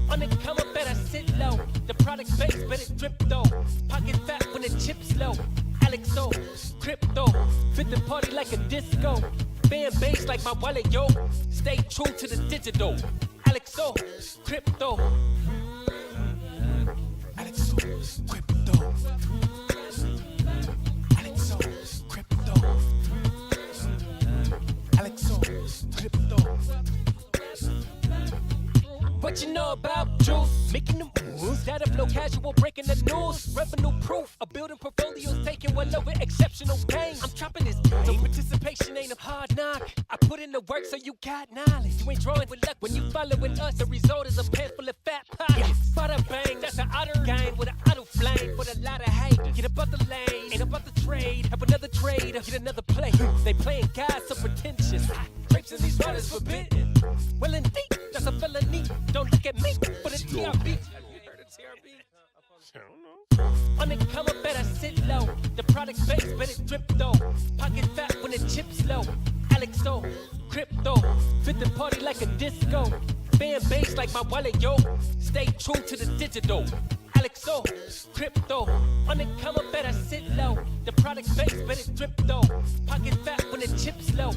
On the come up, better sit low. The product base, better drip though. Pocket fat when the chips low. Alexo, crypto, fit the party like a disco. Fan base like my wallet, yo. Stay true to the digital. Alexo, crypto. Alexo, crypto. Alexo, crypto. Alexo, crypto. What you know about juice? Making the moves. That a flow casual, breaking the news. Revenue proof. A building portfolios taking well over exceptional pain. I'm chopping this game. So participation ain't a hard knock. I put in the work so you got knowledge. You ain't drawing with luck when you following us. The result is a pants full of fat pockets. Bada bang, that's an otter gang with an auto flame. With a lot of hate. Get about the lane, ain't about the trade. Have another trade, get another play. They playing God so pretentious. Grapes in these waters forbidden. Well indeed, that's a felony. Don't look at me for the TRB. Have you heard of TRB? I don't know. On the come up, better sit low. The product base, better drip though. Pocket fat when the chips low. Alexo, crypto, fit the party like a disco. Fan base like my wallet, yo. Stay true to the digital. Alexo, crypto. On the come up, better sit low. The product base, better drip though. Pocket fat when the chips low.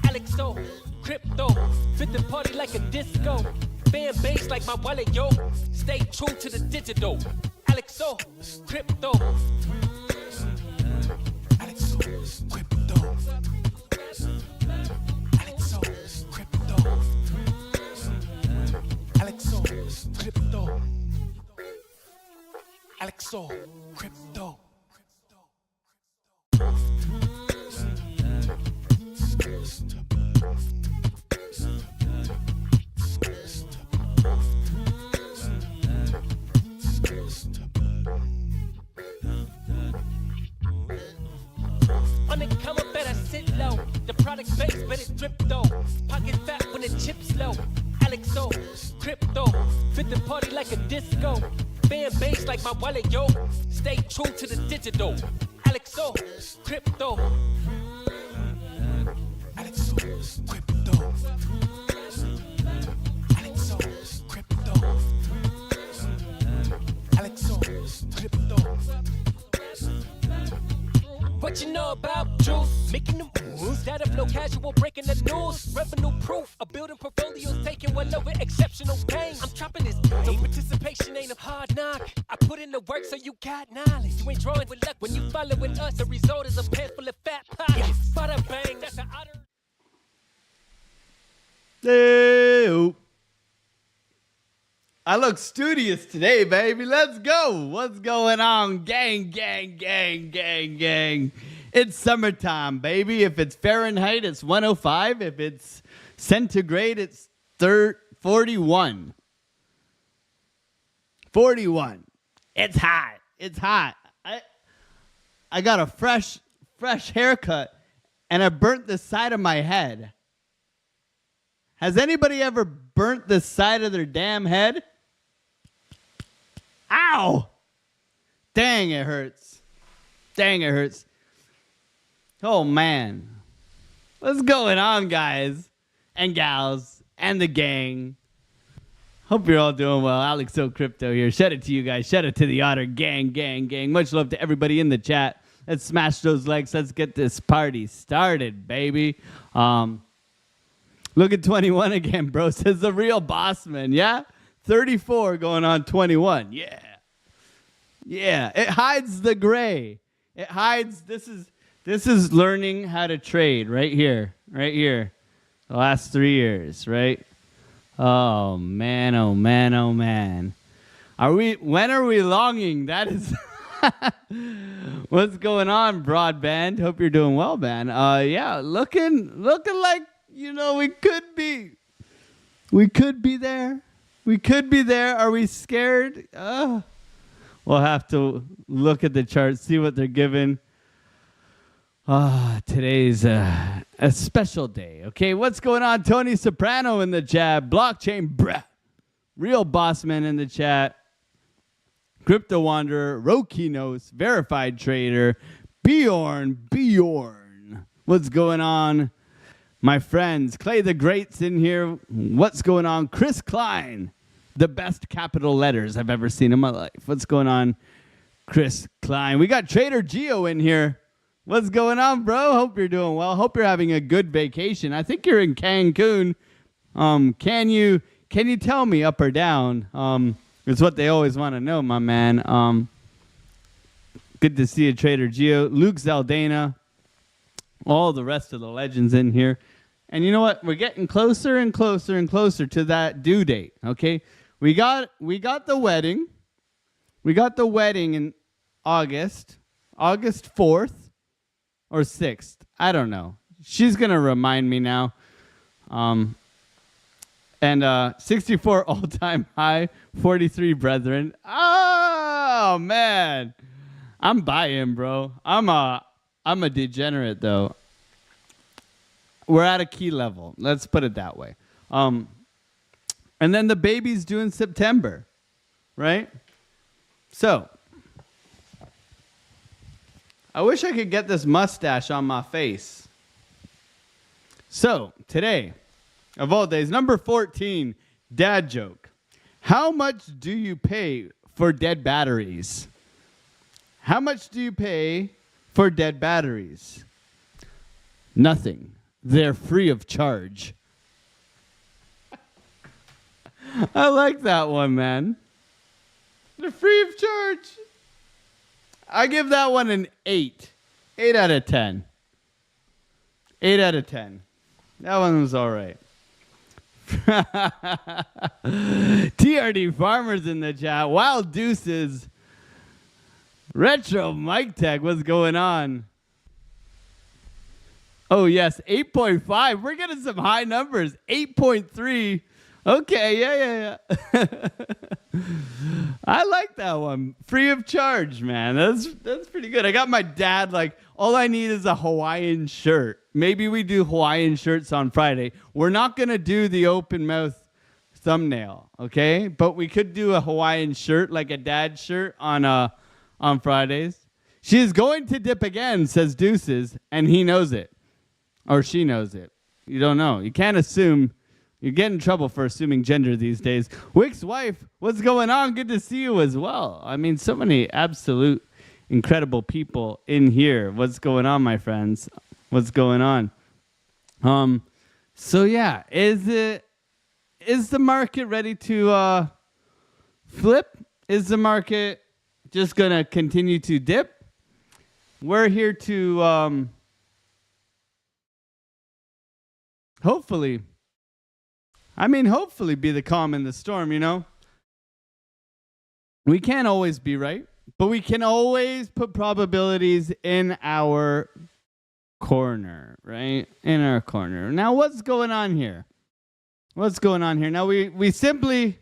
Alexo, crypto, fit the party like a disco. Fan base like my wallet, yo. Stay true to the digital. Alexo, crypto. Alexo, crypto. Alexo, crypto. Alexo, crypto. Alexo, crypto. On the come up, better sit low. The product base, better drip though. Pocket fat when the chips low. Alexo, crypto, fit the party like a disco. Fan base like my wallet, yo. Stay true to the digital. Alexo, crypto. Alexo, crypto. Alexo, crypto. Alexo, crypto. What you know about juice? Making the moves. That a flow casual, breaking the news. Revenue proof. A building portfolios taking well over exceptional pain. I'm chopping this game. So participation ain't a hard knock. I put in the work so you got knowledge. You ain't drawing with luck when you following us. The result is a pants full of fat pockets. Bada bang, that's an otter. Hey, I look studious today, baby. Let's go. What's going on? Gang, gang, gang, gang, gang. It's summertime, baby. If it's Fahrenheit, it's 105. If it's centigrade, it's 41. 41. It's hot. It's hot. I got a fresh haircut, and I burnt the side of my head. Has anybody ever burnt the side of their damn head? Ow! Dang, it hurts. Dang, it hurts. Oh, man. What's going on, guys and gals and the gang? Hope you're all doing well. Alexo Crypto here. Shout out to you guys. Shout out to the Otter gang, gang, gang. Much love to everybody in the chat. Let's smash those likes. Let's get this party started, baby. Look at 21 again, bro. Says the real bossman. Yeah? 34 going on 21. Yeah. Yeah. It hides the gray. It hides. This is learning how to trade right here. Right here. The last 3 years, right? Oh, man. Oh, man. Oh, man. When are we longing? That is... What's going on, broadband? Hope you're doing well, man. Yeah, looking like, you know, we could be there. We could be there. Are we scared? We'll have to look at the chart, see what they're giving. Today's a special day. Okay, what's going on? Tony Soprano in the chat. Blockchain, bruh. Real boss man in the chat. Crypto Wanderer, Rokinos, Verified Trader, Bjorn. What's going on? My friends, Clay the Great's in here. What's going on? Chris Klein, the best capital letters I've ever seen in my life. What's going on, Chris Klein? We got Trader Geo in here. What's going on, bro? Hope you're doing well. Hope you're having a good vacation. I think you're in Cancun. Can you tell me up or down? It's what they always want to know, my man. Good to see you, Trader Geo. Luke Zaldana. All the rest of the legends in here. And you know what? We're getting closer and closer and closer to that due date, okay? We got the wedding. We got the wedding in August 4th or 6th. I don't know. She's going to remind me now. And 64 all-time high, 43 brethren. Oh, man. I'm buying, bro. I'm a degenerate, though. We're at a key level. Let's put it that way. And then the baby's due in September, right? So, I wish I could get this mustache on my face. So, today, of all days, number 14, dad joke. How much do you pay for dead batteries? How much do you pay for dead batteries? Nothing. They're free of charge. I like that one, man. They're free of charge. I give that one an 8. 8 out of 10. 8 out of 10. That one was all right. TRD Farmers in the chat. Wild Deuces. Retro Mike Tech. What's going on? Oh, yes. 8.5. We're getting some high numbers. 8.3. Okay. Yeah. I like that one. Free of charge, man. That's pretty good. I got my dad, like, all I need is a Hawaiian shirt. Maybe we do Hawaiian shirts on Friday. We're not going to do the open mouth thumbnail, okay? But we could do a Hawaiian shirt, like a dad shirt on Fridays. She is going to dip again, says Deuces, and he knows it. Or she knows it. You don't know. You can't assume. You get in trouble for assuming gender these days. Wick's wife, what's going on? Good to see you as well. I mean, so many absolute incredible people in here. What's going on, my friends? What's going on? So yeah, is the market ready to flip? Is the market just gonna continue to dip? We're here to hopefully be the calm in the storm, you know? We can't always be right, but we can always put probabilities in our corner, right? In our corner. Now, what's going on here? Now, we simply...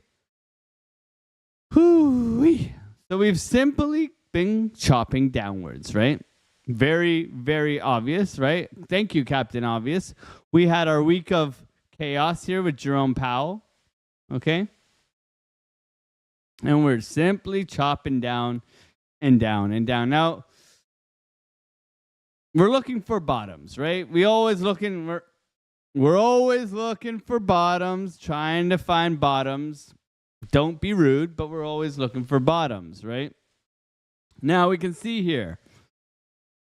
So we've simply been chopping downwards, right? Very, very obvious, right? Thank you, Captain Obvious. We had our week of chaos here with Jerome Powell, okay? And we're simply chopping down and down and down. Now, we're looking for bottoms, right? We're always looking for bottoms, trying to find bottoms. Don't be rude, but we're always looking for bottoms, right? Now we can see here.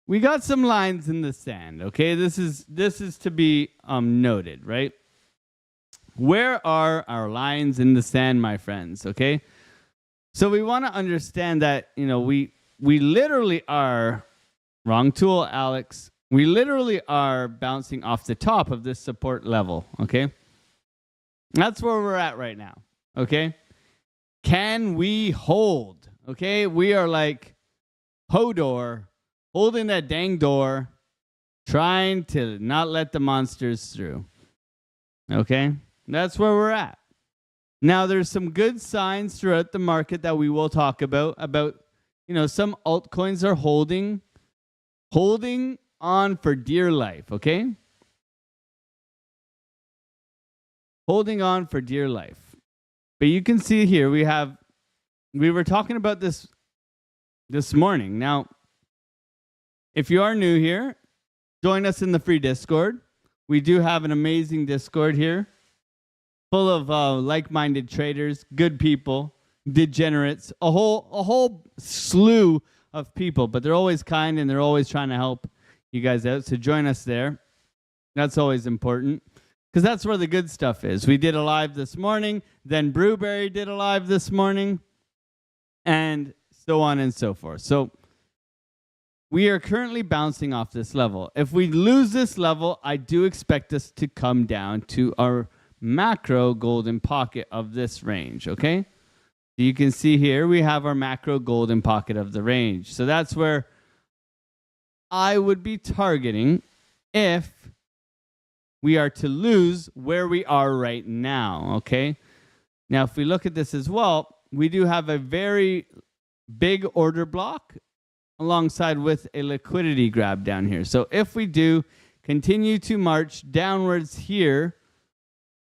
We got some lines in the sand, okay? This is to be noted, right? Where are our lines in the sand, my friends, okay? So we want to understand that, you know, we literally are, wrong tool, Alex, we literally are bouncing off the top of this support level, okay? That's where we're at right now, okay? Can we hold, okay? We are like Hodor, holding that dang door, trying to not let the monsters through, okay? That's where we're at. Now, there's some good signs throughout the market that we will talk about, you know, some altcoins are holding on for dear life, okay? Holding on for dear life. But you can see here we have we were talking about this morning. Now, if you are new here, join us in the free Discord. We do have an amazing Discord here, full of like-minded traders, good people, degenerates, a whole slew of people, but they're always kind and they're always trying to help you guys out. So join us there. That's always important because that's where the good stuff is. We did a live this morning, then Brewberry did a live this morning, and so on and so forth. So we are currently bouncing off this level. If we lose this level, I do expect us to come down to our macro golden pocket of this range, okay? You can see here we have our macro golden pocket of the range. So that's where I would be targeting if we are to lose where we are right now, okay? Now, if we look at this as well, we do have a very big order block alongside with a liquidity grab down here. So if we do continue to march downwards here,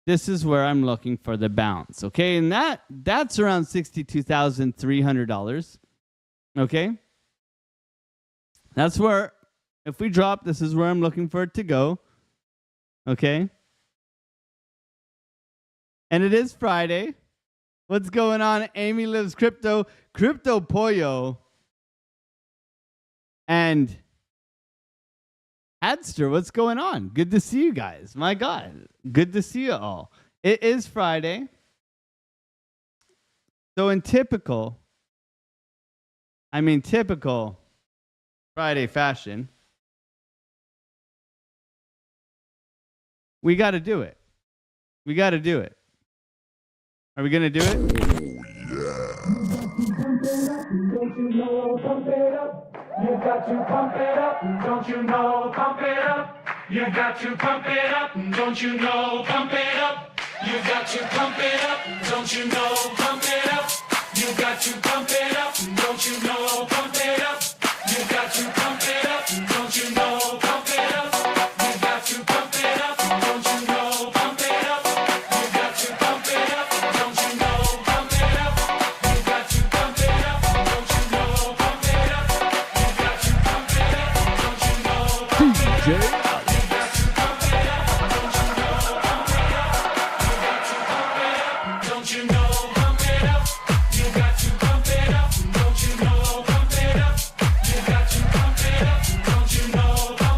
this is where I'm looking for the bounce, okay? And that's around $62,300, okay? That's where, if we drop, this is where I'm looking for it to go, okay? And it is Friday. What's going on? Amy Lives Crypto, Crypto Pollo, and Adster. What's going on? Good to see you guys. My God, good to see you all. It is Friday. So in typical Friday fashion, we got to do it. We got to do it. Are we going to do it? Don't you know, pump it up. You got to pump it up. Don't you know, pump it up. You got to pump it up. Don't you know, pump it up. You got to pump it up. Don't you know, pump it up. You got to pump it up. Don't you know, pump it up. You got to pump it up. Don't you know, pump it up. You got to pump it up. Don't you know, pump it up. You got to pump it up. Don't you know, pump it up. You got to pump it up. Don't you know, pump it up. You got to pump it up. Don't you know, pump it up. You got to pump it up. Don't you know, pump it up. You got to pump it up. Don't you know, pump it up. You got to pump it up. Don't you know, pump it up. You got to pump it up.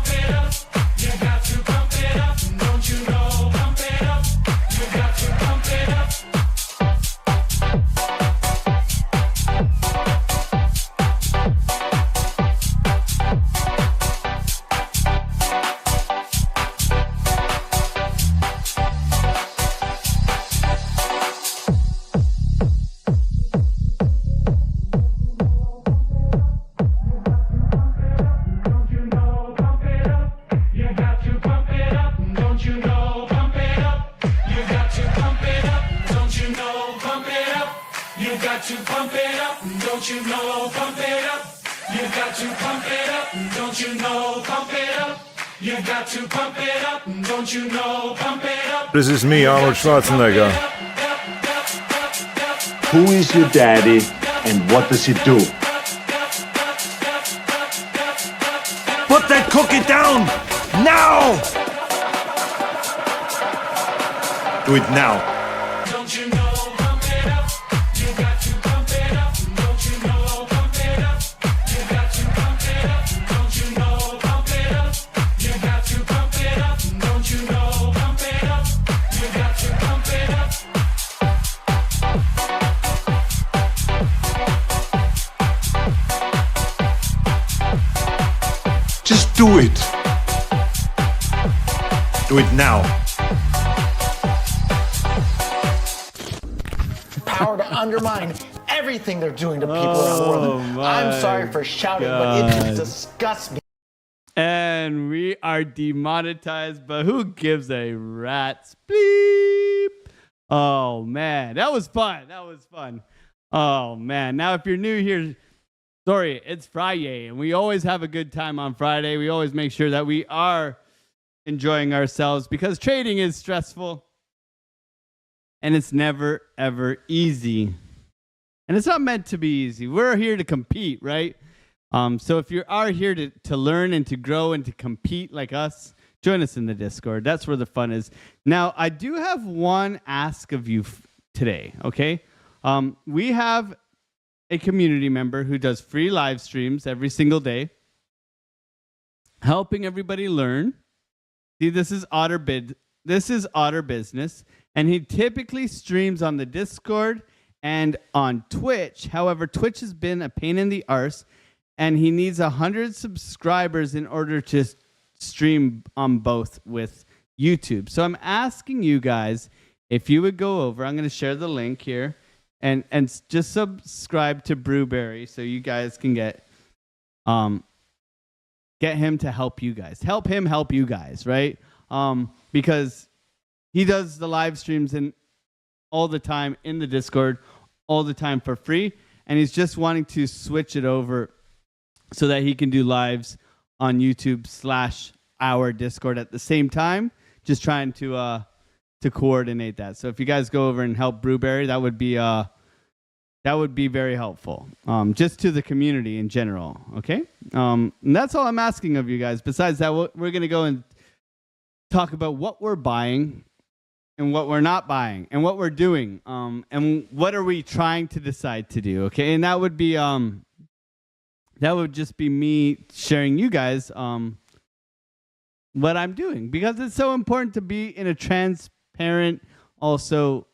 Don't you know, pump it up. You got to pump it up. Don't you know, pump it up. You got to pump it up. Don't you know, pump it up. You got to pump it up. Don't you know, pump it up. You got to pump it up. Don't you know, pump it up. You got to pump it up. Don't you know, pump it up. You got to pump it up. Don't you know, pump it up. You got to pump it up. Don't you know, pump it up. This is me, Arnold Schwarzenegger. Who is your daddy and what does he do? Put that cookie down! Now! Do it now. Don't you know, pump it up. You got to pump it up. Don't you know, pump it up. You got to pump it up. Don't you know, pump it up. You got to pump it up. Don't you know, pump it up. You got to pump it up. Just do it. Do it now. Power to undermine everything they're doing to people around the world. I'm sorry for shouting, but it just disgusts me. And we are demonetized, but who gives a rat's bleep? Oh, man. That was fun. That was fun. Oh, man. Now, if you're new here, sorry, it's Friday, and we always have a good time on Friday. We always make sure that we are enjoying ourselves because trading is stressful, and it's never, ever easy. And it's not meant to be easy. We're here to compete, right? So if you are here to learn and to grow and to compete like us, join us in the Discord. That's where the fun is. Now, I do have one ask of you today, okay? We have a community member who does free live streams every single day, helping everybody learn. See, this is Otter Business, and he typically streams on the Discord and on Twitch. However, Twitch has been a pain in the arse, and he needs 100 subscribers in order to stream on both with YouTube. So I'm asking you guys if you would go over. I'm going to share the link here, and just subscribe to Brewberry so you guys can get him to help you guys. Help him help you guys, right? Because he does the live streams all the time in the Discord, all the time for free, and he's just wanting to switch it over so that he can do lives on YouTube / our Discord at the same time. Just trying to coordinate that. So if you guys go over and help Brewberry, that would be very helpful. Just to the community in general. Okay. And that's all I'm asking of you guys. Besides that, we're gonna go and talk about what we're buying and what we're not buying and what we're doing. And what are we trying to decide to do? Okay. And that would be that would just be me sharing you guys what I'm doing, because it's so important to be in a transparent, also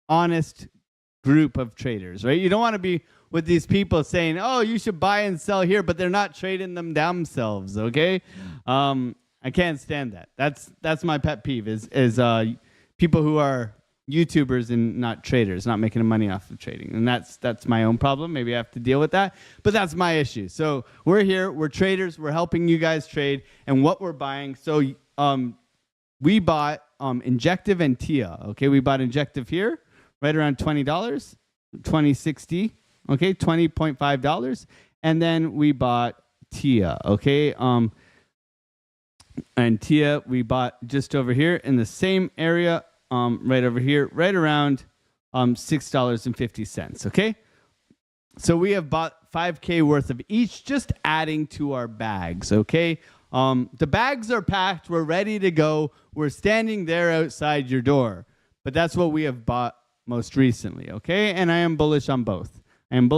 honest group of traders, right? You don't want to be with these people saying, "Oh, you should buy and sell here," but they're not trading them themselves. Okay, I can't stand that. That's my pet peeve is people who are YouTubers and not traders, not making money off of trading, and that's my own problem. Maybe I have to deal with that, but that's my issue. So we're here, we're traders, we're helping you guys trade, and what we're buying. So we bought Injective and TIA. Okay, we bought Injective here, right around $20, $20.60. Okay, $20.5, and then we bought TIA. Okay, and TIA we bought just over here in the same area. Right over here, right around $6.50. Okay, so we have bought $5K worth of each, just adding to our bags. Okay, the bags are packed. We're ready to go. We're standing there outside your door. But that's what we have bought most recently. Okay, and I am bullish on both. And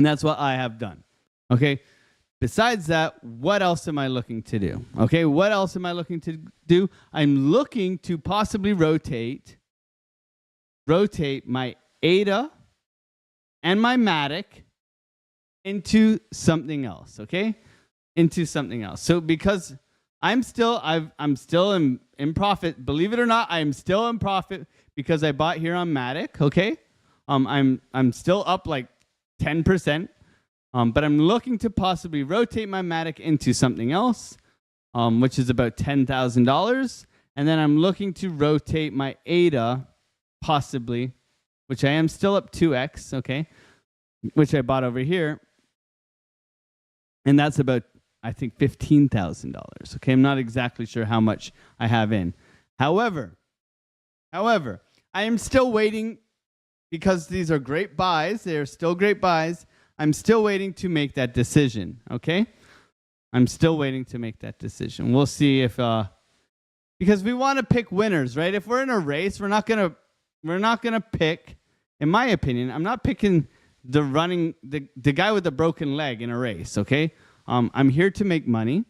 that's what I have done. Okay. Besides that, what else am I looking to do? Okay, what else am I looking to do? I'm looking to possibly rotate my ADA and my Matic into something else, okay? Into something else. So because I'm still in profit, believe it or not, I'm still in profit because I bought here on Matic, okay? I'm still up like 10%. But I'm looking to possibly rotate my Matic into something else, which is about $10,000. And then I'm looking to rotate my ADA, possibly, which I am still up 2x, okay, which I bought over here. And that's about, I think, $15,000. Okay, I'm not exactly sure how much I have in. However, I am still waiting because these are great buys. They are still great buys. I'm still waiting to make that decision, okay? I'm still waiting to make that decision. We'll see if because we want to pick winners, right? If we're in a race, we're not gonna pick, in my opinion, I'm not picking the guy with the broken leg in a race, okay? I'm here to make money,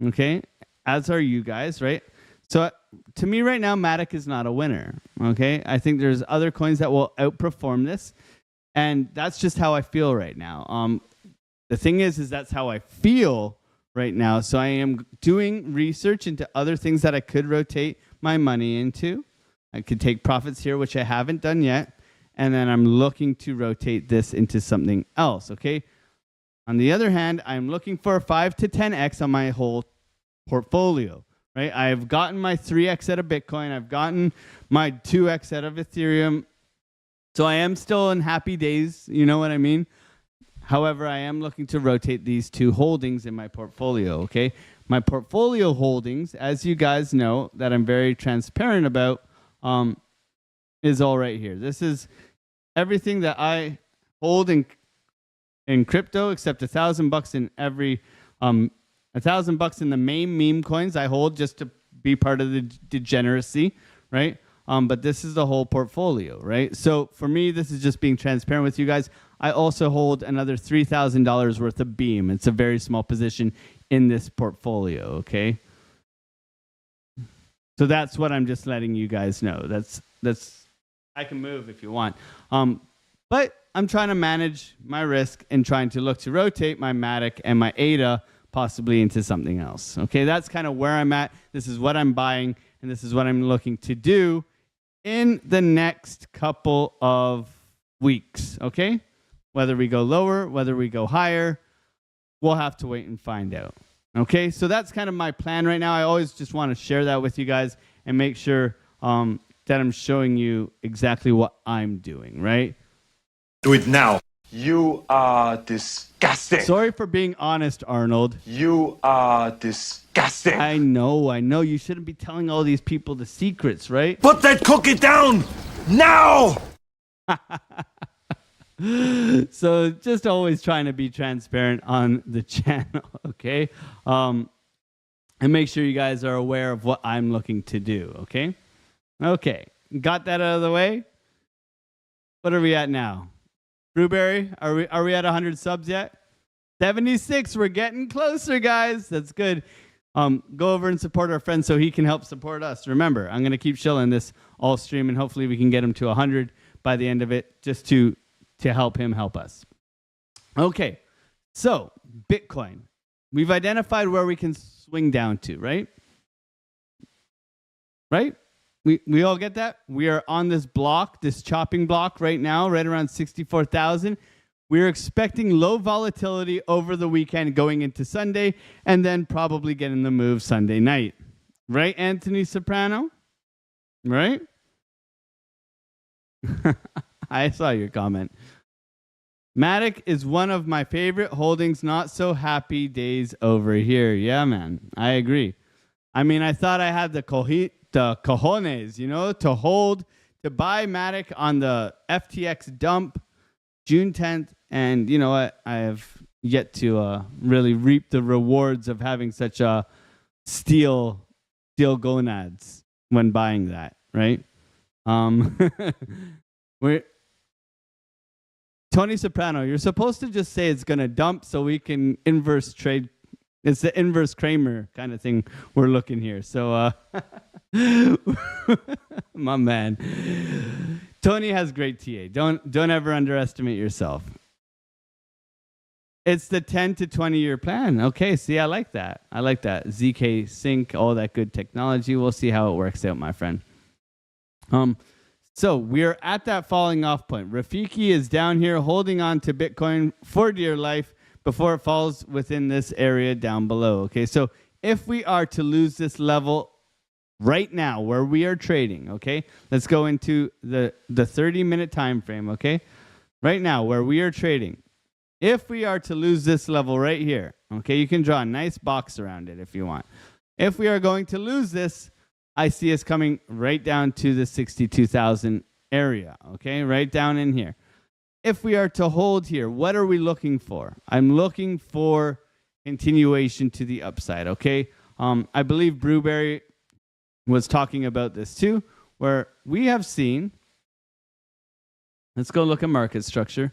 okay? As are you guys, right? So to me right now, Matic is not a winner, okay? I think there's other coins that will outperform this. And that's just how I feel right now. The thing is that's how I feel right now. So I am doing research into other things that I could rotate my money into. I could take profits here, which I haven't done yet. And then I'm looking to rotate this into something else, okay? On the other hand, I'm looking for a 5 to 10x on my whole portfolio, right? I've gotten my 3x out of Bitcoin. I've gotten my 2x out of Ethereum. So I am still in happy days, you know what I mean? However, I am looking to rotate these two holdings in my portfolio, okay? My portfolio holdings, as you guys know, that I'm very transparent about, is all right here. This is everything that I hold in crypto, except $1,000 in every $1,000 in the main meme coins I hold just to be part of the degeneracy, right? But this is the whole portfolio, right? So for me, this is just being transparent with you guys. I also hold another $3,000 worth of Beam. It's a very small position in this portfolio, okay? So that's what I'm just letting you guys know. That's I can move if you want. But I'm trying to manage my risk and trying to look to rotate my Matic and my ADA possibly into something else. Okay, that's kind of where I'm at. This is what I'm buying, and this is what I'm looking to do in the next couple of weeks. Okay, whether we go lower, whether we go higher, we'll have to wait and find out. Okay, so that's kind of my plan right now. I always just want to share that with you guys and make sure that I'm showing you exactly what I'm doing, right? Do it now. You are disgusting. Sorry for being honest, Arnold. You are disgusting. I know. You shouldn't be telling all these people the secrets, right? Put that cookie down now! So just always trying to be transparent on the channel, okay? And make sure you guys are aware of what I'm looking to do, okay? Okay, got that out of the way? What are we at now? Brewberry, are we at 100 subs yet? 76, we're getting closer, guys. That's good. Go over and support our friend so he can help support us. Remember, I'm going to keep shilling this all stream, and hopefully we can get him to 100 by the end of it, just to help him help us. Okay, so Bitcoin. We've identified where we can swing down to, right? Right? We all get that? We are on this block, this chopping block right now, right around 64,000. We're expecting low volatility over the weekend going into Sunday, and then probably getting the move Sunday night. Right, Anthony Soprano? Right? I saw your comment. Matic is one of my favorite holdings. Not so happy days over here. Yeah, man. I agree. I mean, I thought I had the cojones, to buy Matic on the FTX dump June 10th. And you know what? I have yet to really reap the rewards of having such a steel gonads when buying that, right? Tony Soprano, you're supposed to just say it's going to dump so we can inverse trade. It's the inverse Kramer kind of thing we're looking here. So, my man. Tony has great TA. Don't ever underestimate yourself. It's the 10 to 20 year plan. Okay, see, I like that. ZK Sync, all that good technology. We'll see how it works out, my friend. So we're at that falling off point. Rafiki is down here holding on to Bitcoin for dear life before it falls within this area down below. Okay, so if we are to lose this level right now where we are trading, okay, let's go into the 30-minute time frame, okay? Right now where we are trading, if we are to lose this level right here, okay, you can draw a nice box around it if you want. If we are going to lose this, I see us coming right down to the 62,000 area, okay, right down in here. If we are to hold here, what are we looking for? I'm looking for continuation to the upside, okay? I believe Brewberry was talking about this too, where we have seen, let's go look at market structure.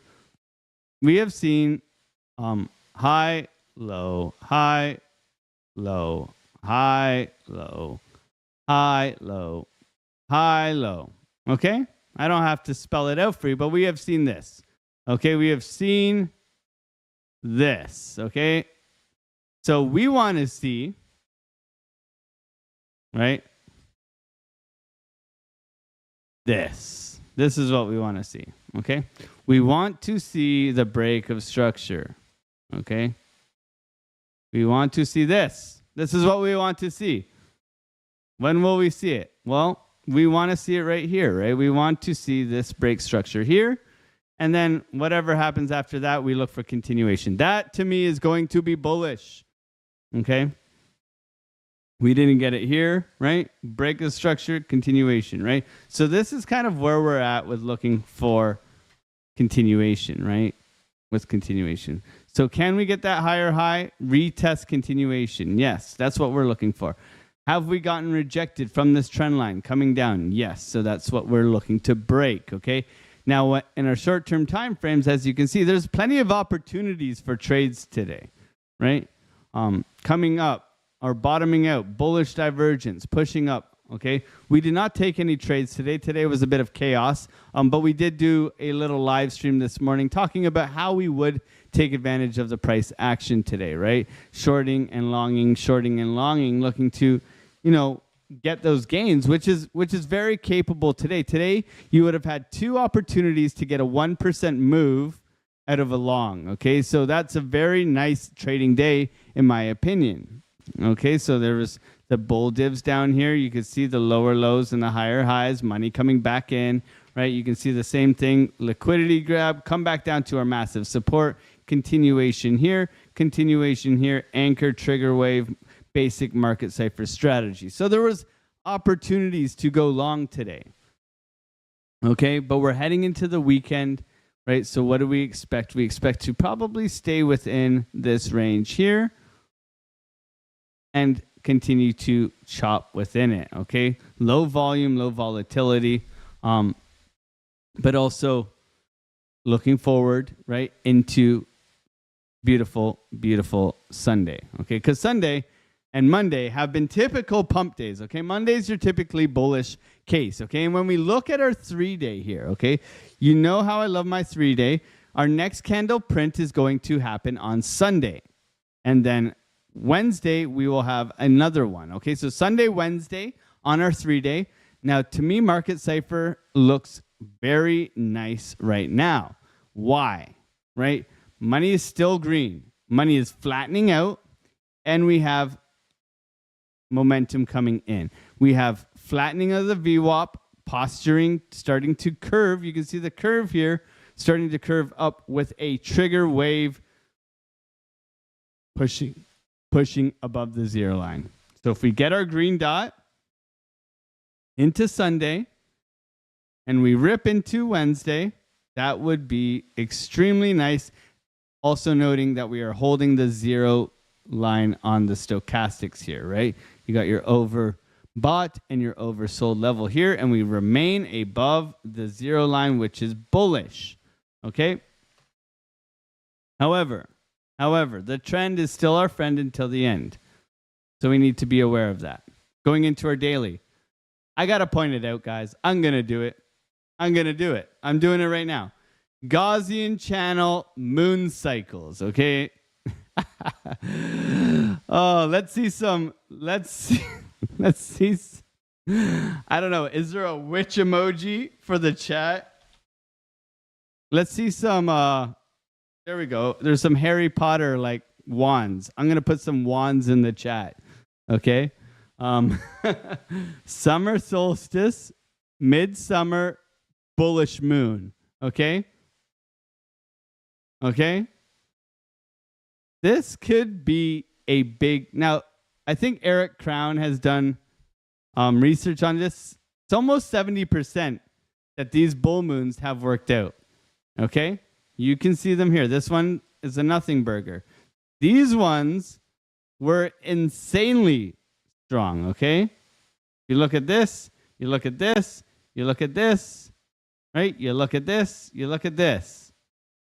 We have seen high, low, high, low, high, low, high, low, high, low. Okay? I don't have to spell it out for you, but we have seen this. Okay? We have seen this. Okay? So we want to see, right? This. This is what we want to see. Okay? We want to see the break of structure. Okay? We want to see this. This is what we want to see. When will we see it? Well, we want to see it right here, right? We want to see this break structure here. And then whatever happens after that, we look for continuation. That, to me, is going to be bullish. Okay? We didn't get it here, right? Break the structure, continuation, right? So this is kind of where we're at with looking for continuation, right? With continuation. So can we get that higher high? Retest continuation. Yes, that's what we're looking for. Have we gotten rejected from this trend line coming down? Yes, so that's what we're looking to break, okay? Now, in our short-term time frames, as you can see, there's plenty of opportunities for trades today, right? Coming up or bottoming out, bullish divergence, pushing up, okay? We did not take any trades today. Today was a bit of chaos, but we did do a little live stream this morning talking about how we would take advantage of the price action today, right? Shorting and longing, looking to, get those gains, which is very capable today. Today, you would have had 2 opportunities to get a 1% move out of a long, okay? So that's a very nice trading day, in my opinion, okay? So there was the bull divs down here. You could see the lower lows and the higher highs, money coming back in, right? You can see the same thing, liquidity grab, come back down to our massive support, continuation here, anchor, trigger wave, basic market cipher strategy. So there was opportunities to go long today. Okay, but we're heading into the weekend, right? So what do we expect? We expect to probably stay within this range here and continue to chop within it, okay? Low volume, low volatility, but also looking forward, right, into beautiful, beautiful Sunday, okay? Because Sunday and Monday have been typical pump days, okay? Mondays are typically bullish case, okay? And when we look at our 3-day here, okay, you know how I love my 3-day. Our next candle print is going to happen on Sunday. And then Wednesday, we will have another one, okay? So Sunday, Wednesday on our 3-day. Now, to me, Market Cipher looks very nice right now. Why? Right? Money is still green. Money is flattening out, and we have momentum coming in. We have flattening of the VWAP, posturing starting to curve. You can see the curve here starting to curve up with a trigger wave pushing above the 0 line. So if we get our green dot into Sunday and we rip into Wednesday, that would be extremely nice. Also noting that we are holding the 0 line on the stochastics here, right? You got your overbought and your oversold level here, and we remain above the 0 line, which is bullish, okay? However, the trend is still our friend until the end. So we need to be aware of that. Going into our daily, I got to point it out, guys. I'm going to do it. I'm doing it right now. Gaussian channel moon cycles, okay? Oh, let's see. I don't know. Is there a witch emoji for the chat? Let's see some, there we go. There's some Harry Potter like wands. I'm going to put some wands in the chat. Okay. Summer solstice, midsummer, bullish moon. Okay. This could be a big... Now, I think Eric Crown has done research on this. It's almost 70% that these bull moons have worked out. Okay? You can see them here. This one is a nothing burger. These ones were insanely strong, okay? You look at this, you look at this, you look at this, right? You look at this, you look at this.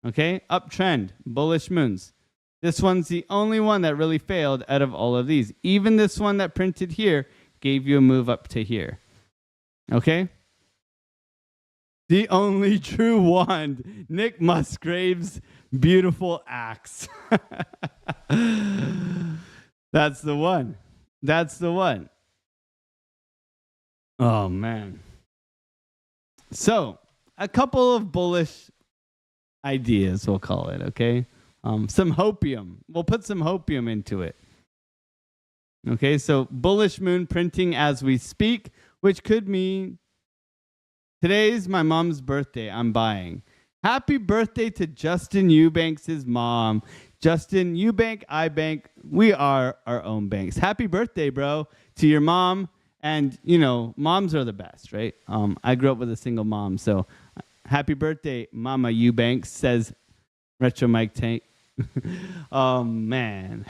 Okay? Uptrend, bullish moons. This one's the only one that really failed out of all of these. Even this one that printed here gave you a move up to here. Okay? The only true wand. Nick Musgrave's beautiful axe. That's the one. Oh, man. So, a couple of bullish ideas, we'll call it, okay? Some hopium. We'll put some hopium into it. Okay, so bullish moon printing as we speak, which could mean today's my mom's birthday. I'm buying. Happy birthday to Justin Eubanks' mom. Justin, Eubank, iBank, we are our own banks. Happy birthday, bro, to your mom. And, you know, moms are the best, right? I grew up with a single mom, so Happy birthday, Mama Eubanks, says Retro Mike Tank. Oh, man.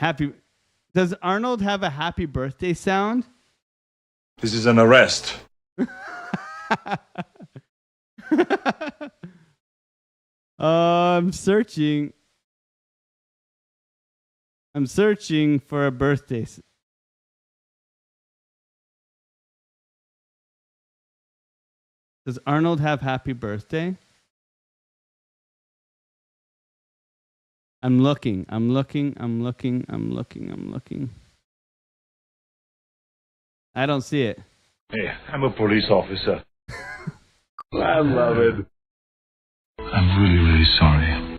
Does Arnold have a happy birthday sound? This is an arrest. I'm searching. I'm searching for a birthday. Does Arnold have happy birthday? I'm looking. I don't see it. Hey, I'm a police officer. I love it. I'm really, really sorry.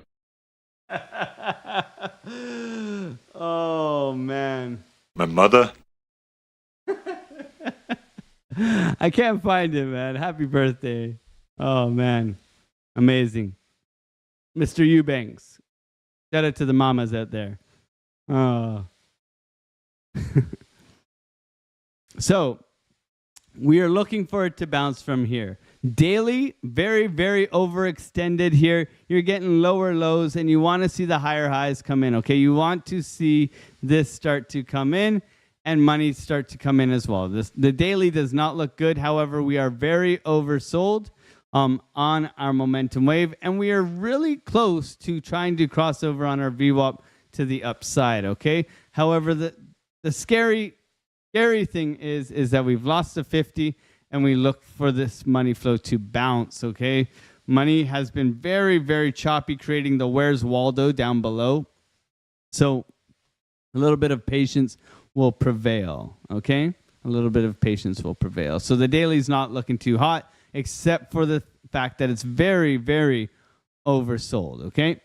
Oh, man. My mother? I can't find it, man. Happy birthday. Oh, man. Amazing. Mr. Eubanks. Shout out to the mamas out there. Oh. So, we are looking for it to bounce from here. Daily, very, very overextended here. You're getting lower lows, and you want to see the higher highs come in, okay? You want to see this start to come in and money start to come in as well. The daily does not look good. However, we are very oversold on our momentum wave, and we are really close to trying to cross over on our VWAP to the upside, okay? However, the scary thing is that we've lost the 50 and we look for this money flow to bounce, okay? Money has been very, very choppy, creating the Where's Waldo down below. So a little bit of patience will prevail, okay? A little bit of patience will prevail. So the daily's not looking too hot, except for the fact that it's very, very oversold, okay?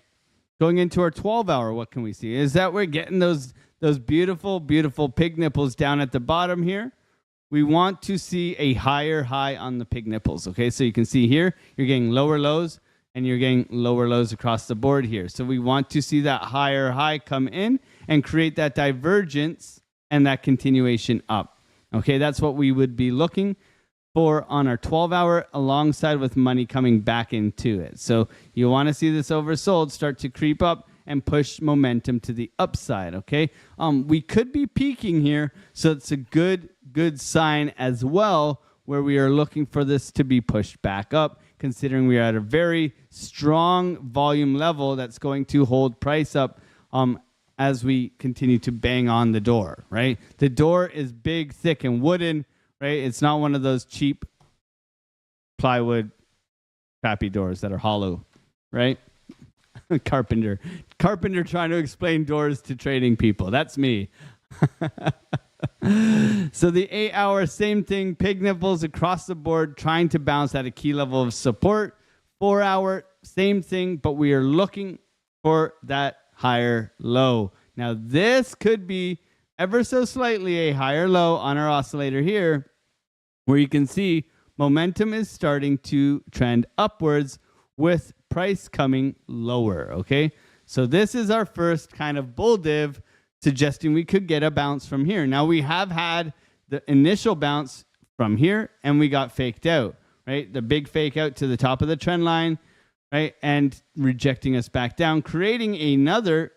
Going into our 12-hour, what can we see? Is that we're getting those beautiful, beautiful pig nipples down at the bottom here. We want to see a higher high on the pig nipples, okay? So you can see here, you're getting lower lows, and you're getting lower lows across the board here. So we want to see that higher high come in and create that divergence and that continuation up, okay? That's what we would be looking for on our 12-hour alongside with money coming back into it. So you want to see this oversold start to creep up and push momentum to the upside, okay? We could be peaking here, so it's a good sign as well, where we are looking for this to be pushed back up, considering we are at a very strong volume level that's going to hold price up as we continue to bang on the door, right? The door is big, thick, and wooden, right? It's not one of those cheap plywood crappy doors that are hollow, right? Carpenter trying to explain doors to trading people. That's me. So the 8-hour, same thing, pig nipples across the board, trying to bounce at a key level of support. 4-hour, same thing, but we are looking for that higher low. Now this could be ever so slightly a higher low on our oscillator here, where you can see momentum is starting to trend upwards with price coming lower, okay? So this is our first kind of bull div, suggesting we could get a bounce from here. Now we have had the initial bounce from here and we got faked out, right? The big fake out to the top of the trend line, right? And rejecting us back down, creating another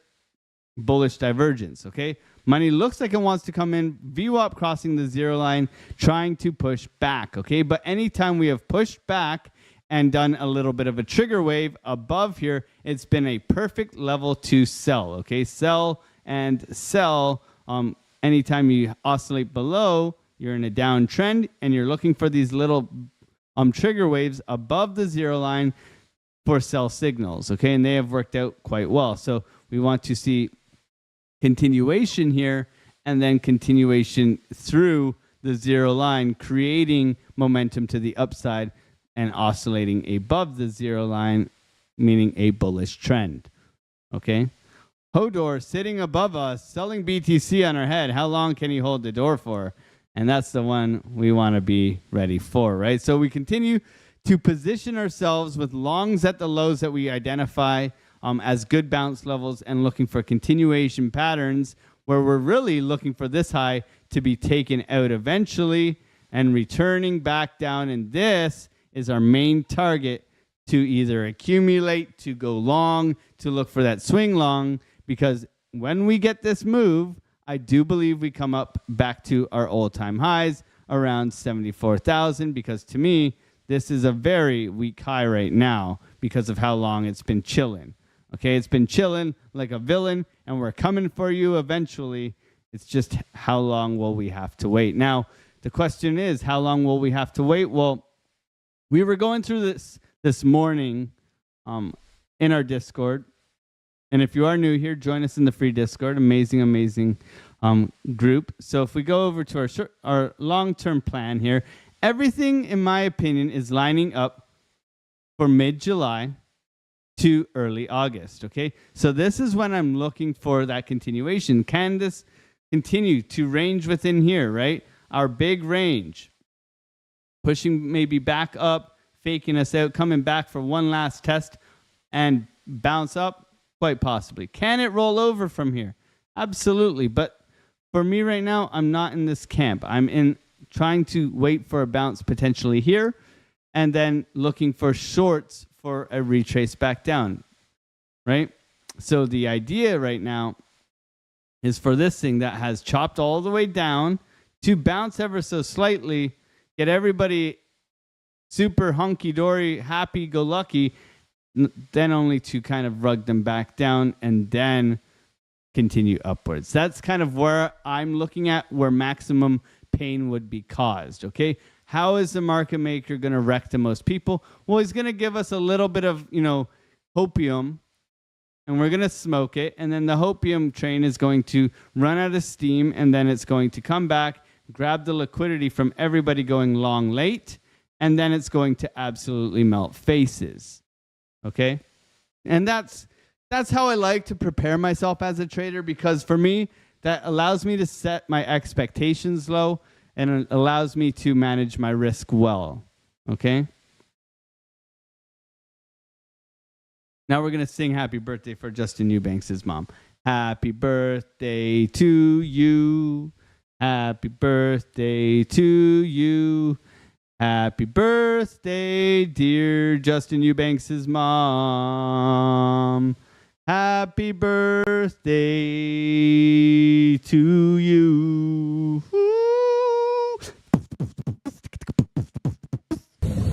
bullish divergence, okay? Money looks like it wants to come in, VWAP crossing the zero line, trying to push back, okay? But anytime we have pushed back and done a little bit of a trigger wave above here, it's been a perfect level to sell, okay? Sell and sell. Anytime you oscillate below, you're in a downtrend and you're looking for these little trigger waves above the zero line for sell signals, okay? And they have worked out quite well. So we want to see continuation here and then continuation through the zero line, creating momentum to the upside and oscillating above the zero line, meaning a bullish trend, okay? Hodor sitting above us, selling BTC on our head. How long can he hold the door for? And that's the one we want to be ready for, right? So we continue to position ourselves with longs at the lows that we identify as good bounce levels and looking for continuation patterns where we're really looking for this high to be taken out eventually and returning back down. And this is our main target to either accumulate, to go long, to look for that swing long, because when we get this move, I do believe we come up back to our all-time highs around 74,000, because to me, this is a very weak high right now because of how long it's been chilling. Okay, it's been chilling like a villain, and we're coming for you eventually. It's just how long will we have to wait? Now, the question is, how long will we have to wait? Well, we were going through this morning in our Discord. And if you are new here, join us in the free Discord. Amazing group. So if we go over to our long-term plan here, everything, in my opinion, is lining up for mid-July to early August, okay? So this is when I'm looking for that continuation. Can this continue to range within here, right? Our big range, pushing maybe back up, faking us out, coming back for one last test and bounce up? Quite possibly. Can it roll over from here? Absolutely. But for me right now, I'm not in this camp. I'm in trying to wait for a bounce potentially here and then looking for shorts for a retrace back down, right? So the idea right now is for this thing that has chopped all the way down to bounce ever so slightly, get everybody super hunky-dory, happy-go-lucky, then only to kind of rug them back down and then continue upwards. That's kind of where I'm looking at where maximum pain would be caused, okay? How is the market maker going to wreck the most people? Well, he's going to give us a little bit of, hopium, and we're going to smoke it, and then the hopium train is going to run out of steam, and then it's going to come back, grab the liquidity from everybody going long late, and then it's going to absolutely melt faces, okay? And that's how I like to prepare myself as a trader, because for me, that allows me to set my expectations low, and it allows me to manage my risk well, okay? Now we're going to sing happy birthday for Justin Eubanks' mom. Happy birthday to you. Happy birthday to you. Happy birthday, dear Justin Eubanks' mom. Happy birthday to you.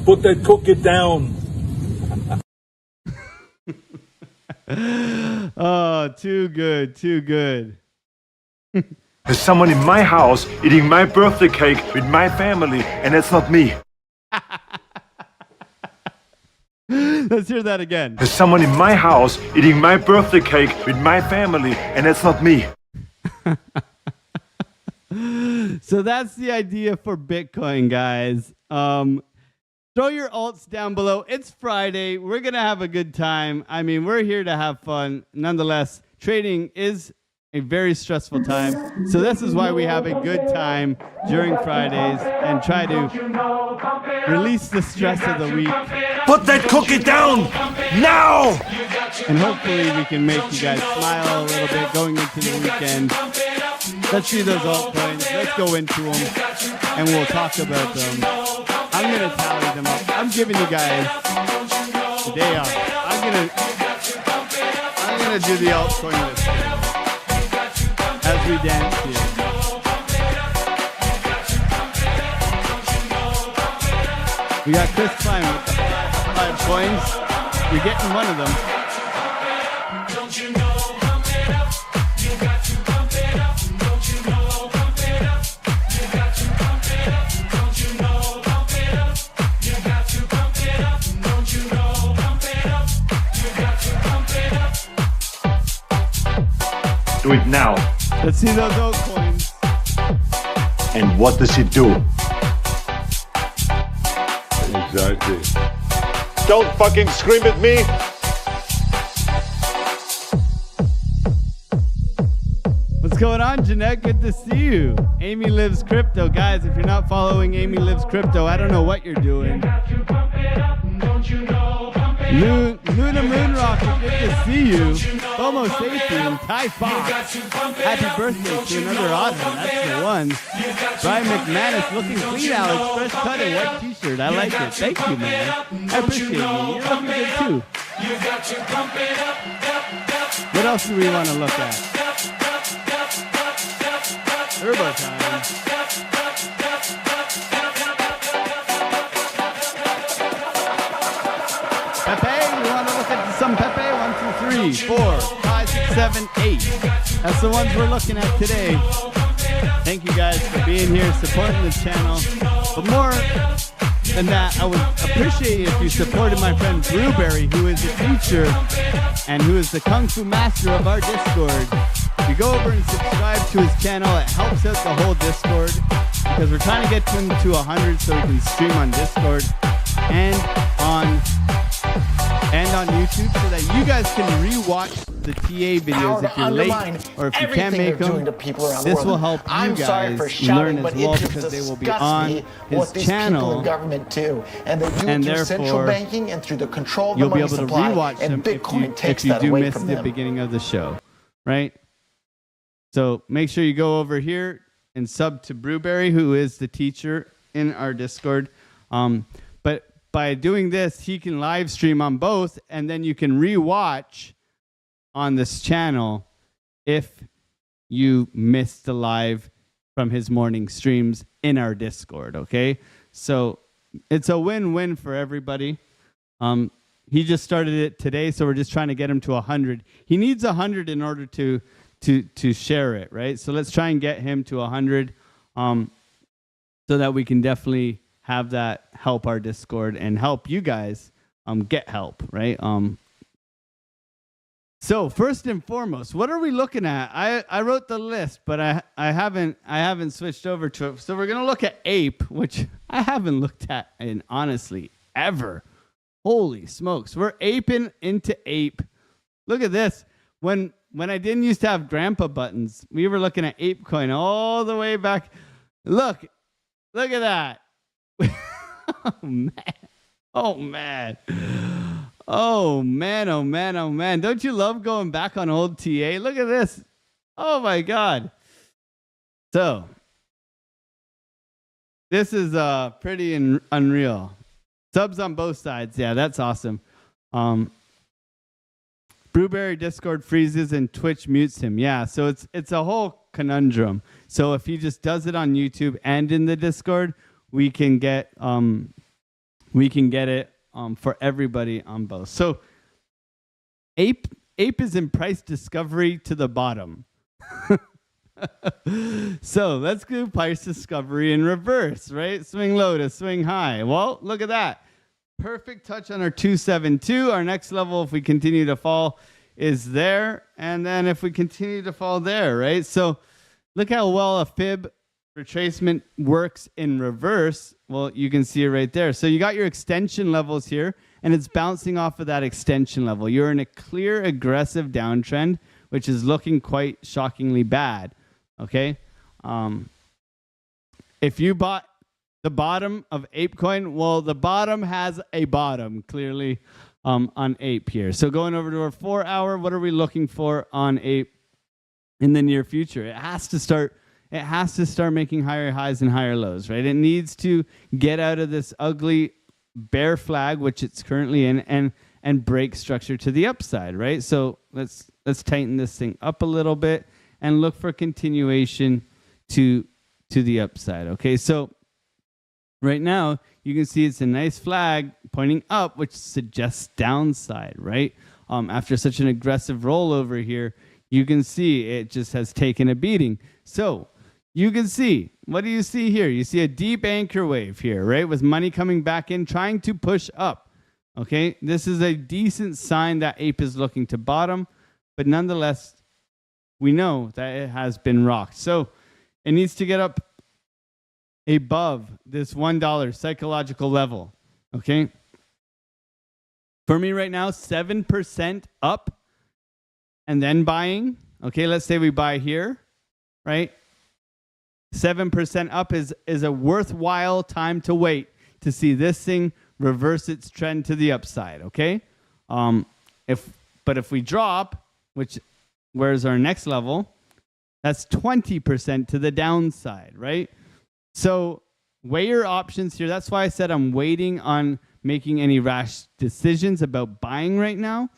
Put that cookie down. Oh, too good, too good. There's someone in my house eating my birthday cake with my family, and it's not me. Let's hear that again. There's someone in my house eating my birthday cake with my family, and it's not me. So that's the idea for Bitcoin, guys. Throw your alts down below. It's Friday. We're going to have a good time. I mean, we're here to have fun. Nonetheless, trading is a very stressful time. So this is why we have a good time during Fridays and try to release the stress of the week. Put that cookie down now! And hopefully we can make you guys smile a little bit going into the weekend. Let's see those altcoins. Let's go into them and we'll talk about them. I'm going to tally them up. I'm giving you guys the day off. I'm going to do the altcoin list as we dance here. We got Chris Klein with the 5 coins. You're getting one of them. Don't you know, pump it up. You got to pump it up. Don't you know, pump it up. You got to pump it up. Don't you know, pump it up. You got to pump it up. Don't you know, pump it up. You got to pump it up. Do it now. Let's see those old coins. And what does it do? Exactly. Don't fucking scream at me! What's going on, Jeanette? Good to see you. Amy Lives Crypto. Guys, if you're not following Amy Lives Crypto, I don't know what you're doing. Luna Moonrocker, good to see you. Homo sapien, Ty Fox. Happy birthday to another autumn. That's the one. Brian McManus, looking clean, Alex. Fresh cut and white t-shirt. I like it. Thank you, man. I appreciate you. You're looking good, too. What else do we want to look at? Turbo time. Pepe, we want to look at some Pepe. 1, 2, 3, 4, 5, 6, 7, 8. That's the ones we're looking at today. Thank you guys for being here, supporting the channel. But more than that, I would appreciate it if you supported my friend Blueberry, who is a teacher and who is the Kung Fu master of our Discord. If you go over and subscribe to his channel, it helps out the whole Discord because we're trying to get him to 100 so he can stream on Discord and on YouTube so that you guys can rewatch the TA videos if you're late or if you can't make them. This will help you guys learn as well because they will be on his channel, and therefore you'll be able to rewatch them if you do miss the beginning of the show, right? So make sure you go over here and sub to Brewberry, who is the teacher in our Discord. But by doing this, he can live stream on both, and then you can rewatch on this channel if you missed the live from his morning streams in our Discord, okay? So it's a win-win for everybody. He just started it today, so we're just trying to get him to 100. He needs 100 in order to share it, right? So let's try and get him to 100 so that we can definitely have that help our Discord and help you guys get help, right? So first and foremost, what are we looking at? I wrote the list, but I haven't switched over to it. So we're gonna look at Ape, which I haven't looked at in honestly ever. Holy smokes, we're aping into Ape. Look at this. When I didn't used to have grandpa buttons, we were looking at ApeCoin all the way back. Look at that. Oh man. Oh man. Oh man, oh man, oh man. Don't you love going back on old TA? Look at this. Oh my God. So this is pretty unreal. Subs on both sides. Yeah, that's awesome. Brewberry Discord freezes and Twitch mutes him. Yeah, so it's a whole conundrum. So if he just does it on YouTube and in the Discord, we can get it for everybody on both. So Ape is in price discovery to the bottom. So let's do price discovery in reverse, right? Swing low to swing high. Well, look at that. Perfect touch on our 272. Our next level, if we continue to fall, is there. And then if we continue to fall there, right? So look how well a fib retracement works in reverse. Well, you can see it right there. So you got your extension levels here, and it's bouncing off of that extension level. You're in a clear, aggressive downtrend, which is looking quite shockingly bad. Okay? If you bought the bottom of ApeCoin, well, the bottom has a bottom, clearly, on Ape here. So going over to our 4 hour, what are we looking for on Ape in the near future? It has to start making higher highs and higher lows, right? It needs to get out of this ugly bear flag, which it's currently in, and break structure to the upside, right? So let's tighten this thing up a little bit and look for continuation to the upside. Okay, so right now you can see it's a nice flag pointing up, which suggests downside, right? After such an aggressive rollover here, you can see it just has taken a beating. So you can see, what do you see here? You see a deep anchor wave here, right? With money coming back in, trying to push up. Okay, this is a decent sign that Ape is looking to bottom, but nonetheless, we know that it has been rocked. So it needs to get up above this $1 psychological level. Okay, for me right now, 7% up and then buying. Okay, let's say we buy here, right? 7% up is a worthwhile time to wait to see this thing reverse its trend to the upside, okay? If we drop, where's our next level? That's 20% to the downside, right? So weigh your options here. That's why I said I'm waiting on making any rash decisions about buying right now,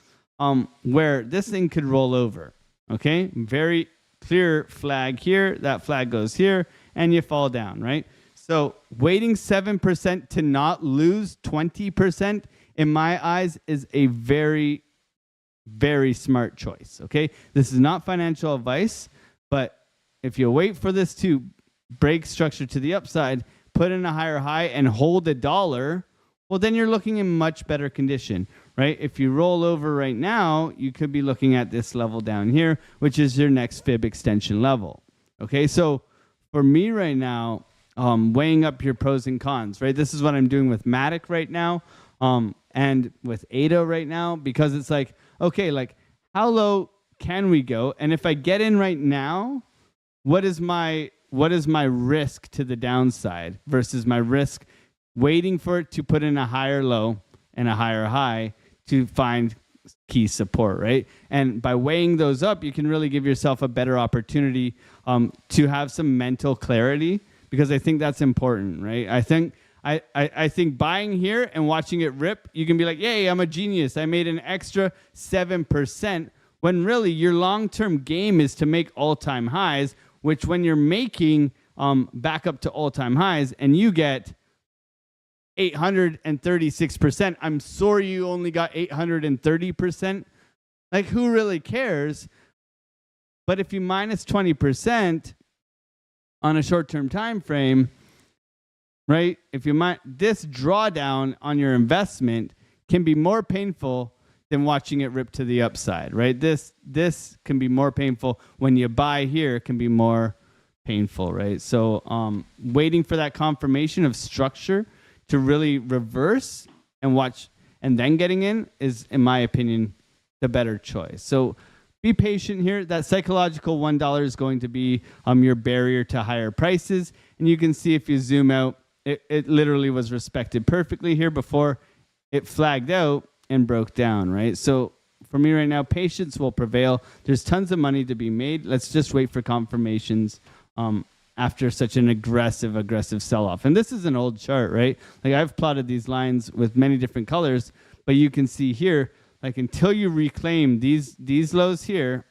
where this thing could roll over. Okay, very clear flag here. That flag goes here, and you fall down, right? So waiting 7% to not lose 20%, in my eyes, is a very, very smart choice. Okay, this is not financial advice, but if you wait for this to break structure to the upside, put in a higher high, and hold $1, well, then you're looking in much better condition, right? If you roll over right now, you could be looking at this level down here, which is your next fib extension level. Okay, so for me right now, weighing up your pros and cons, right? This is what I'm doing with Matic right now, and with ADA right now, because it's like, okay, like how low can we go? And if I get in right now, what is my risk to the downside versus my risk waiting for it to put in a higher low and a higher high to find key support, right? And by weighing those up, you can really give yourself a better opportunity to have some mental clarity, because I think that's important, right? I think buying here and watching it rip, you can be like, yay, I'm a genius. I made an extra 7%, when really your long-term game is to make all-time highs, which when you're making back up to all-time highs and you get 836%, I'm sorry you only got 830%. Like, who really cares? But if you minus 20% on a short-term time frame, right? If you this drawdown on your investment can be more painful than watching it rip to the upside, right? This can be more painful. When you buy here, it can be more painful, right? So waiting for that confirmation of structure to really reverse and watch, and then getting in is, in my opinion, the better choice. So be patient here. That psychological $1 is going to be your barrier to higher prices. And you can see if you zoom out, it literally was respected perfectly here before it flagged out and broke down, right? So for me right now, patience will prevail. There's tons of money to be made. Let's just wait for confirmations after such an aggressive sell-off. And this is an old chart, right? Like, I've plotted these lines with many different colors, but you can see here, like, until you reclaim these lows here,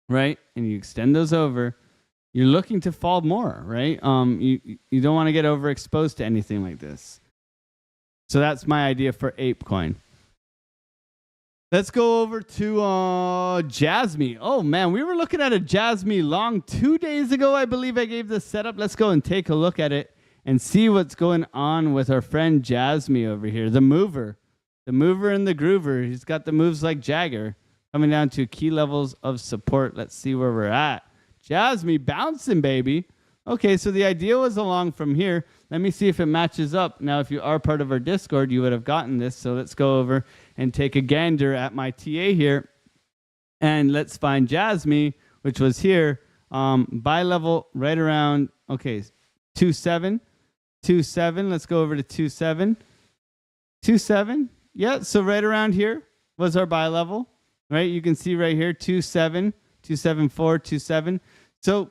right? And you extend those over, you're looking to fall more, right? You don't want to get overexposed to anything like this. So that's my idea for ApeCoin. Let's go over to Jasmy. Oh, man, we were looking at a Jasmy long 2 days ago. I believe I gave this setup. Let's go and take a look at it and see what's going on with our friend Jasmy over here, the mover. The mover and the groover. He's got the moves like Jagger. Coming down to key levels of support. Let's see where we're at. Jasmy bouncing, baby. Okay, so the idea was along from here. Let me see if it matches up. Now, if you are part of our Discord, you would have gotten this. So let's go over and take a gander at my TA here. And let's find Jasmy, which was here. Buy level right around, okay, 2.7. 2.7. Let's go over to 2.7. 2.7. Yeah, so right around here was our buy level. Right? You can see right here, 2.7, 2.74, 2.7. So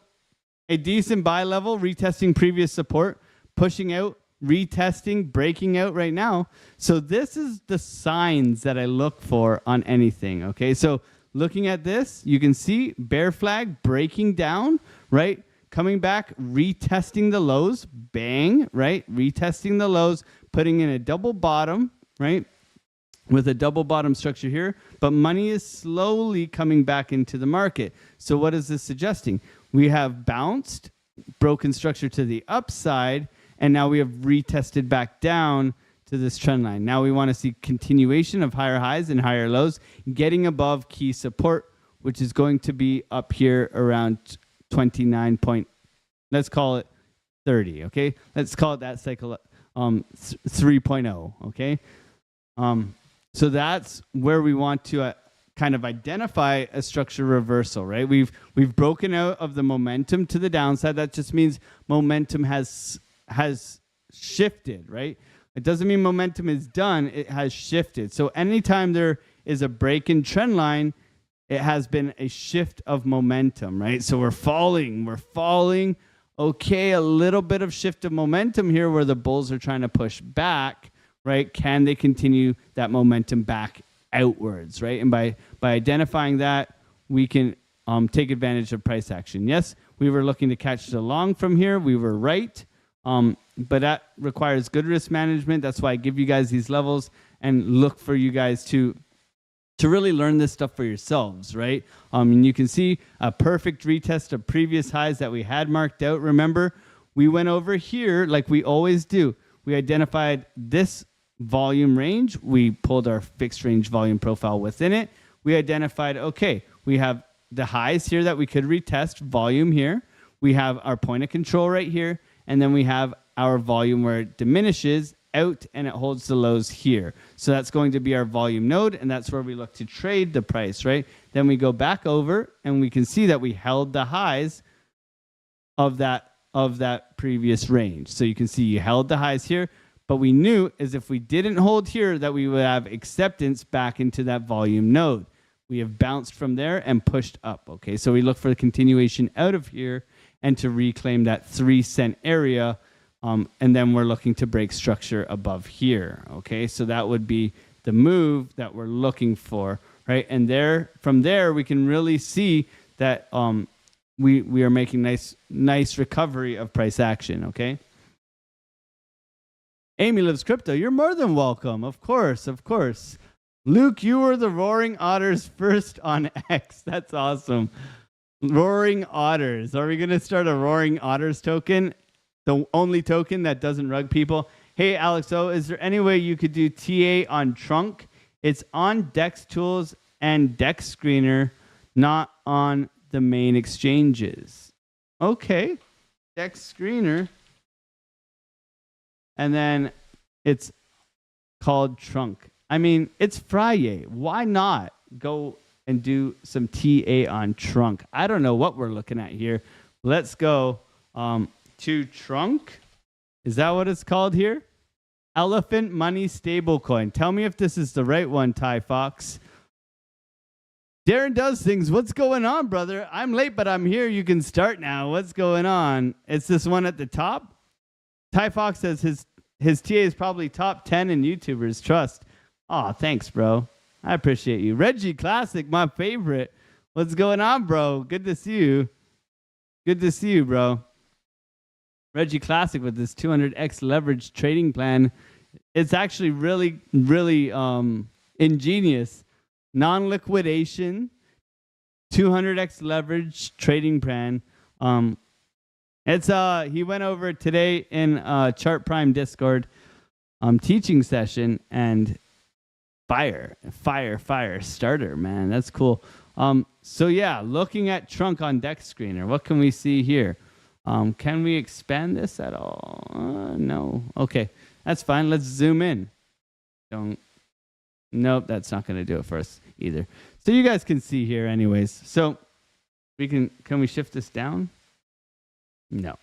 a decent buy level, retesting previous support, pushing out, retesting, breaking out right now. So this is the signs that I look for on anything, okay? So looking at this, you can see bear flag breaking down, right? Coming back, retesting the lows, bang, right? Retesting the lows, putting in a double bottom, right? With a double bottom structure here, but money is slowly coming back into the market. So what is this suggesting? We have bounced, broken structure to the upside, and now we have retested back down to this trend line. Now we want to see continuation of higher highs and higher lows, getting above key support, which is going to be up here around 29 point, let's call it 30, okay? Let's call it that cycle 3.0, okay? So that's where we want to kind of identify a structure reversal, right? We've broken out of the momentum to the downside. That just means momentum has shifted, right? It doesn't mean momentum is done. It has shifted. So anytime there is a break in trend line, it has been a shift of momentum, right? So we're falling. Okay, a little bit of shift of momentum here where the bulls are trying to push back, right? Can they continue that momentum back outwards, right? And by identifying that, we can take advantage of price action. Yes, we were looking to catch the long from here. We were right. But that requires good risk management. That's why I give you guys these levels and look for you guys to really learn this stuff for yourselves, right? And you can see a perfect retest of previous highs that we had marked out. Remember, we went over here like we always do. We identified this volume range. We pulled our fixed range volume profile within it. We identified, okay, we have the highs here that we could retest, volume here. We have our point of control right here. And then we have our volume where it diminishes out and it holds the lows here. So that's going to be our volume node, and that's where we look to trade the price, right? Then we go back over and we can see that we held the highs of that previous range. So you can see you held the highs here, but we knew as if we didn't hold here that we would have acceptance back into that volume node. We have bounced from there and pushed up, okay? So we look for the continuation out of here and to reclaim that 3-cent area. And then we're looking to break structure above here, okay? So that would be the move that we're looking for, right? And from there, we can really see that we are making nice recovery of price action, okay? Amy Lives Crypto, you're more than welcome. Of course. Luke, you were the Roaring Otters first on X. That's awesome. Roaring Otters. Are we going to start a Roaring Otters token? The only token that doesn't rug people. Hey, Alex O, is there any way you could do TA on Trunk? It's on DEX Tools and DEX Screener, not on the main exchanges. Okay. DEX Screener. And then it's called Trunk. I mean, it's Friday. Why not go and do some TA on Trunk? I don't know what we're looking at here. Let's go to Trunk. Is that what it's called here? Elephant Money Stablecoin. Tell me if this is the right one, Ty Fox. Darren does things. What's going on, brother? I'm late, but I'm here. You can start now. What's going on? It's this one at the top. Ty Fox says his TA is probably top 10 in YouTubers trust. Oh, thanks, bro. I appreciate you. Reggie Classic, my favorite. What's going on, bro? Good to see you. Good to see you, bro. Reggie Classic with this 200x leverage trading plan. It's actually really, really ingenious. Non-liquidation, 200x leverage trading plan. He went over it today in Chart Prime Discord teaching session, and fire starter, man. That's cool. So yeah, looking at Trunk on DEX Screener, what can we see here? Can we expand this at all? No. Okay, that's fine. Let's zoom in. Nope, that's not going to do it for us either. So you guys can see here anyways. So can we shift this down? No.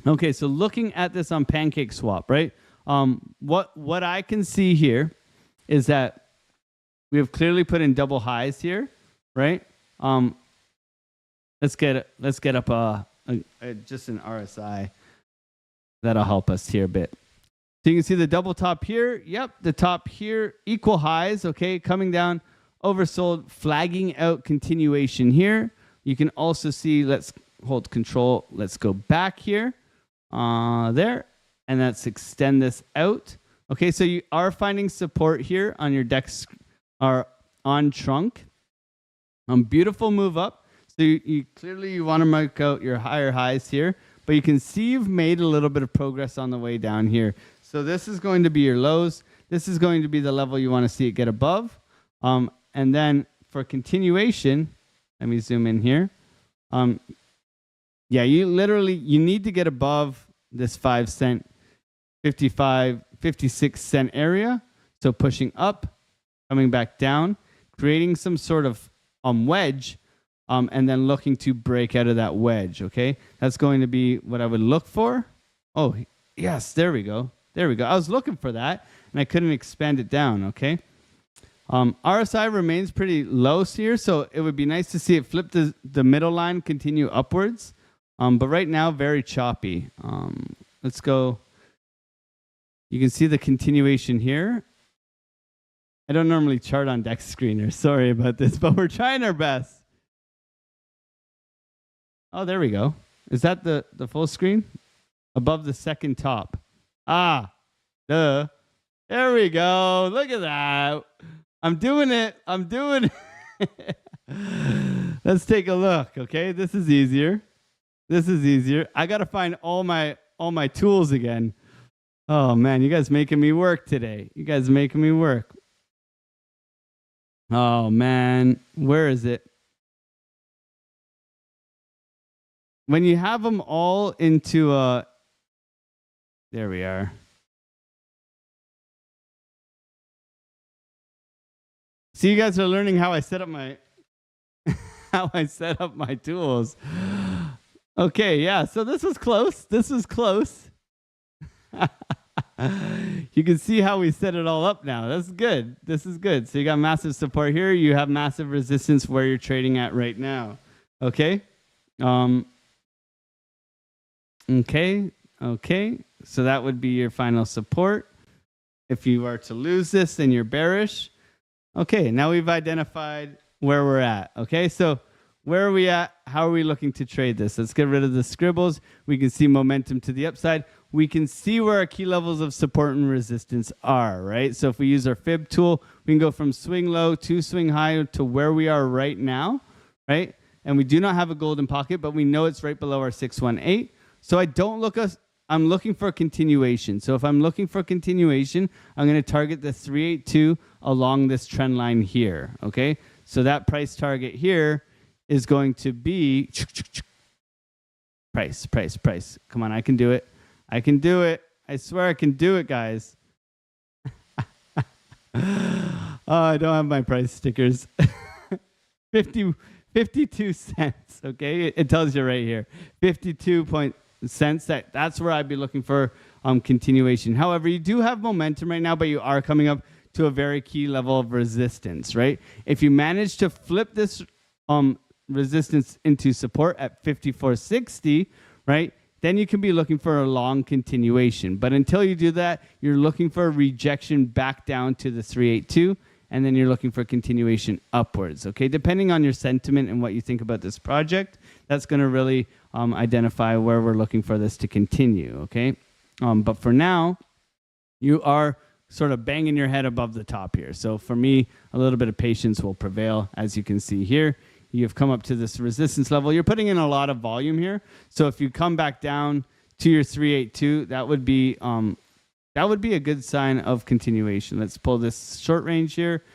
Okay, so looking at this on Pancake Swap, right? What I can see here is that we have clearly put in double highs here, right? Let's get up just an RSI. That'll help us here a bit. So you can see the double top here. Yep, the top here, equal highs, okay, coming down, oversold, flagging out continuation here. You can also see, let's hold control. Let's go back here, there, and let's extend this out. Okay, so you are finding support here on your DEX or on Trunk. Beautiful move up. So you clearly want to mark out your higher highs here, but you can see you've made a little bit of progress on the way down here. So this is going to be your lows. This is going to be the level you want to see it get above. And then for continuation, let me zoom in here. Yeah, you need to get above this 5 cent, 56 cent area. So pushing up, coming back down, creating some sort of wedge, and then looking to break out of that wedge, okay? That's going to be what I would look for. Oh, yes, there we go. There we go. I was looking for that, and I couldn't expand it down, okay? RSI remains pretty low here, so it would be nice to see it flip the middle line, continue upwards. But right now, very choppy. Let's go. You can see the continuation here. I don't normally chart on DEX screener. Sorry about this, but we're trying our best. Oh, there we go. Is that the full screen? Above the second top. There we go. Look at that. I'm doing it. Let's take a look, okay? This is easier. I got to find all my tools again. Oh, man, you guys making me work today. Oh, man. Where is it? When you have them all into there we are. So you guys are learning how I set up my tools. Okay, yeah. So this was close. You can see how we set it all up now. This is good. So you got massive support here. You have massive resistance where you're trading at right now. Okay. Okay. So that would be your final support. If you are to lose this, then you're bearish. Okay, now we've identified where we're at. Okay, so where are we at? How are we looking to trade this? Let's get rid of the scribbles. We can see momentum to the upside. We can see where our key levels of support and resistance are, right? So if we use our fib tool, we can go from swing low to swing high to where we are right now, right? And we do not have a golden pocket, but we know it's right below our 618. So I'm looking for a continuation. So if I'm looking for a continuation, I'm going to target the 382 along this trend line here, okay? So that price target here is going to be price. Come on, I can do it. I swear I can do it, guys. Oh, I don't have my price stickers. 52 cents, okay? It tells you right here. 52 cents. That's where I'd be looking for continuation. However, you do have momentum right now, but you are coming up to a very key level of resistance, right? If you manage to flip this resistance into support at 54.60, right, then you can be looking for a long continuation. But until you do that, you're looking for a rejection back down to the 382, and then you're looking for a continuation upwards, okay? Depending on your sentiment and what you think about this project, that's going to really identify where we're looking for this to continue, okay? But for now, you are sort of banging your head above the top here. So for me, a little bit of patience will prevail. As you can see here, you've come up to this resistance level. You're putting in a lot of volume here. So if you come back down to your 382, that would be a good sign of continuation. Let's pull this short range here.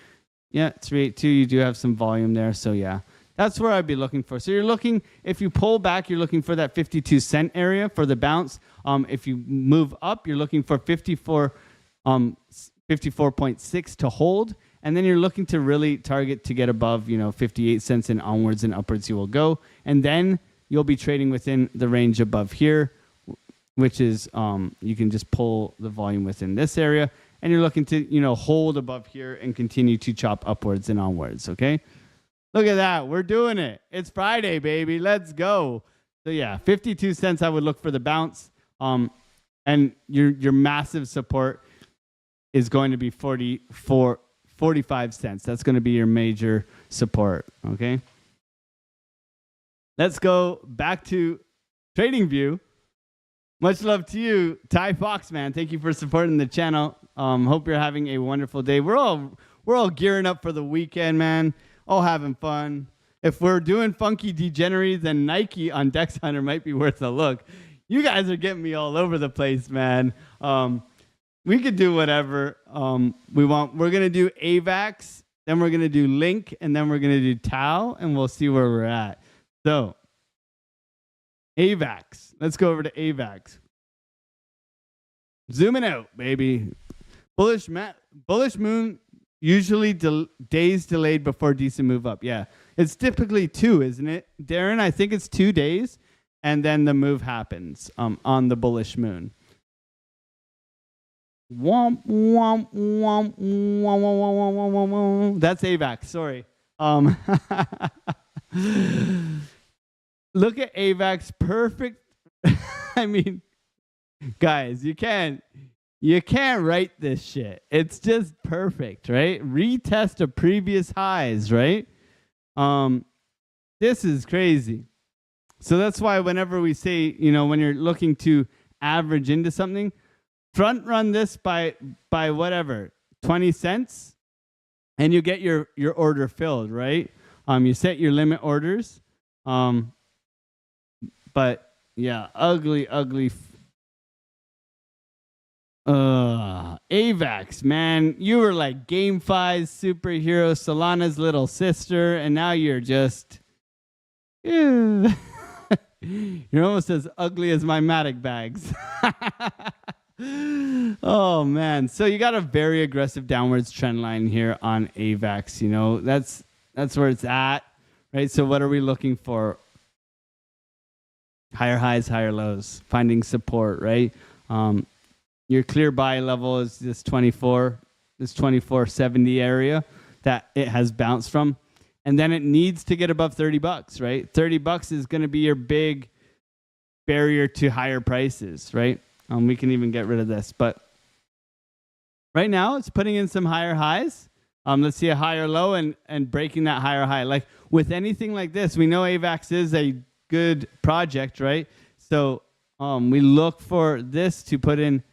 Yeah, 382, you do have some volume there. So yeah, that's where I'd be looking for. So you're looking, if you pull back, you're looking for that 52 cent area for the bounce. If you move up, you're looking for 54.6 to hold. And then you're looking to really target to get above, 58 cents and onwards and upwards you will go. And then you'll be trading within the range above here, which is you can just pull the volume within this area. And you're looking to, hold above here and continue to chop upwards and onwards, okay? Look at that. We're doing it. It's Friday, baby. Let's go. So, yeah, 52 cents I would look for the bounce. And your massive support is going to be 45 cents. That's going to be your major support, okay? Let's go back to TradingView. Much love to you, Ty Fox, man. Thank you for supporting the channel. Hope you're having a wonderful day. We're all gearing up for the weekend, man. All having fun. If we're doing funky degenerates, then Nike on Dex Hunter might be worth a look. You guys are getting me all over the place, man. We could do whatever we want. We're gonna do AVAX, then we're gonna do Link, and then we're gonna do Tau, and we'll see where we're at. So, AVAX. Let's go over to AVAX. Zooming out, baby. Bullish moon. Usually days delayed before decent move up. Yeah, it's typically 2, isn't it, Darren? I think it's 2 days, and then the move happens on the bullish moon. Womp, womp, womp, womp, womp, womp, womp, womp, womp. That's AVAX. Sorry. Look at AVAX. Perfect. I mean, guys, you can't write this shit. It's just perfect, right? Retest of previous highs, right? This is crazy. So that's why whenever we say, when you're looking to average into something, front run this by whatever, 20 cents, and you get your order filled, right? You set your limit orders. But yeah, ugly. AVAX, man, you were like GameFi's superhero, Solana's little sister, and now you're just, you're almost as ugly as my Matic bags. Oh man, so you got a very aggressive downwards trend line here on AVAX. That's where it's at, right? So what are we looking for? Higher highs, higher lows, finding support, right? Your clear buy level is this 2470 area that it has bounced from. And then it needs to get above $30, right? $30 is going to be your big barrier to higher prices, right? We can even get rid of this. But right now, it's putting in some higher highs. Let's see a higher low and breaking that higher high. Like with anything like this, we know AVAX is a good project, right? So we look for this to put in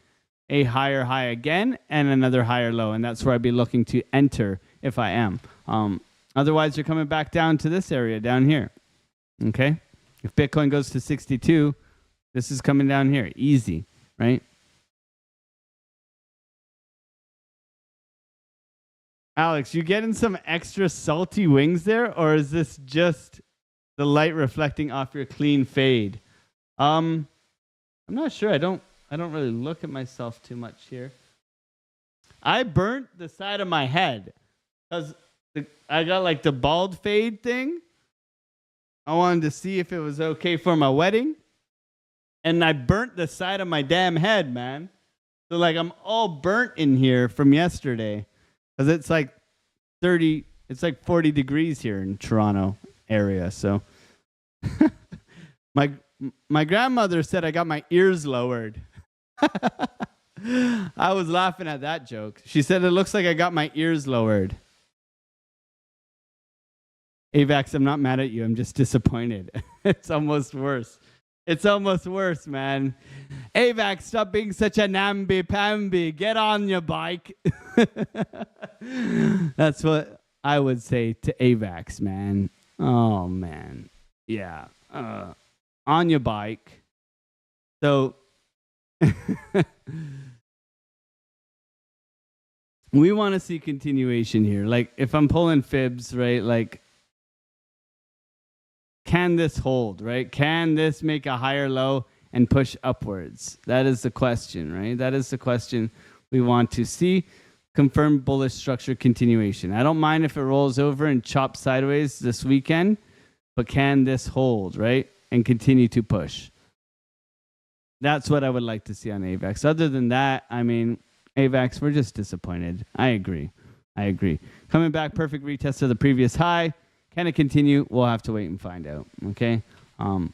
a higher high again and another higher low. And that's where I'd be looking to enter if I am. Otherwise, you're coming back down to this area down here. Okay? If Bitcoin goes to 62, this is coming down here. Easy, right? Alex, you getting some extra salty wings there, or is this just the light reflecting off your clean fade? I'm not sure. I don't really look at myself too much here. I burnt the side of my head because I got like the bald fade thing. I wanted to see if it was okay for my wedding. And I burnt the side of my damn head, man. So like I'm all burnt in here from yesterday. Because it's like 40 degrees here in Toronto area. So my grandmother said I got my ears lowered. I was laughing at that joke. She said it looks like I got my ears lowered. AVAX, I'm not mad at you. I'm just disappointed. It's almost worse. It's almost worse, man. AVAX, stop being such a namby-pamby. Get on your bike. That's what I would say to AVAX, man. Oh, man. Yeah. On your bike. So we want to see continuation here. Like if I'm pulling fibs, right? Like, can this hold, right? Can this make a higher low and push upwards? That is the question, right? That is the question we want to see. Confirm bullish structure continuation. I don't mind if it rolls over and chops sideways this weekend, but can this hold, right? And continue to push. That's what I would like to see on AVAX. Other than that, I mean, AVAX, we're just disappointed. I agree. Coming back, perfect retest of the previous high. Can it continue? We'll have to wait and find out. Okay? We'll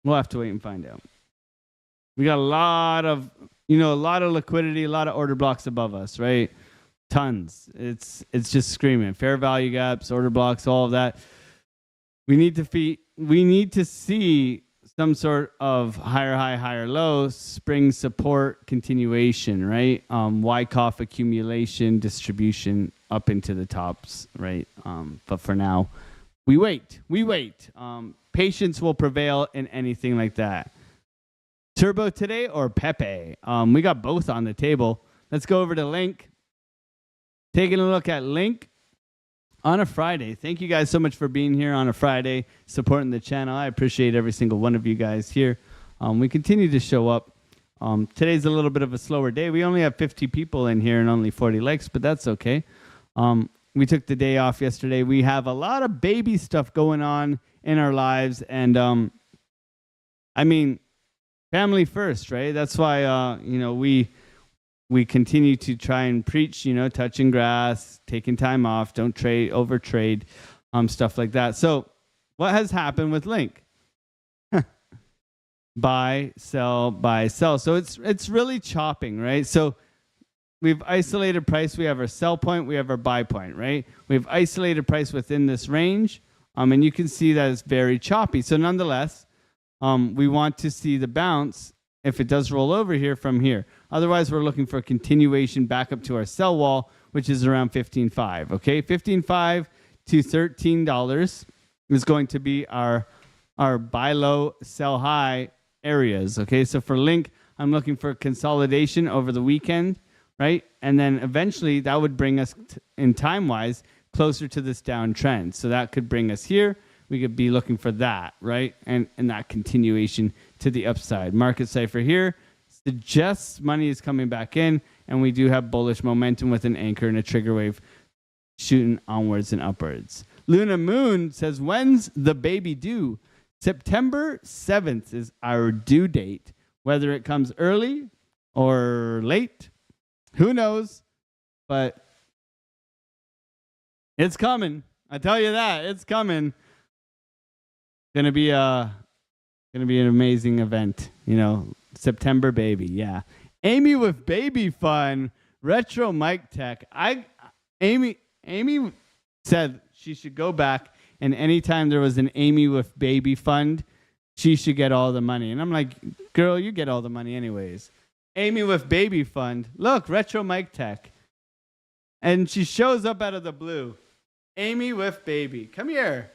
have to wait and find out. We got a lot of liquidity, a lot of order blocks above us, right? Tons. It's just screaming. Fair value gaps, order blocks, all of that. We need to see some sort of higher high, higher low, spring support continuation, right? Wyckoff accumulation, distribution up into the tops, right? But for now, we wait. Patience will prevail in anything like that. Turbo today or Pepe? We got both on the table. Let's go over to Link. Taking a look at Link on a Friday. Thank you guys so much for being here on a Friday, supporting the channel. I appreciate every single one of you guys here. We continue to show up. Today's a little bit of a slower day. We only have 50 people in here and only 40 likes, but that's okay. We took the day off yesterday. We have a lot of baby stuff going on in our lives. And, I mean, family first, right? That's why, we continue to try and preach, touching grass, taking time off, don't overtrade, stuff like that. So what has happened with Link? Buy, sell, buy, sell. So it's really chopping, right? So we've isolated price. We have our sell point. We have our buy point, right? We've isolated price within this range. And you can see that it's very choppy. So nonetheless, we want to see the bounce if it does roll over here from here. Otherwise, we're looking for a continuation back up to our sell wall, which is around 15.5. Okay, 15.5 to $13 is going to be our buy low, sell high areas. Okay, so for Link, I'm looking for consolidation over the weekend, right? And then eventually that would bring us in time-wise closer to this downtrend. So that could bring us here. We could be looking for that, right? And that continuation to the upside. Market cipher here suggests money is coming back in, and we do have bullish momentum with an anchor and a trigger wave shooting onwards and upwards. Luna Moon says, when's the baby due? September 7th is our due date. Whether it comes early or late, who knows? But it's coming. I tell you that. It's coming. Gonna be an amazing event. September baby. Yeah. Amy with baby fun. Retro Mic Tech. Amy said she should go back, and anytime there was an Amy with baby fund, she should get all the money. And I'm like, girl, you get all the money anyways. Amy with baby fund. Look, Retro Mic Tech. And she shows up out of the blue. Amy with baby. Come here.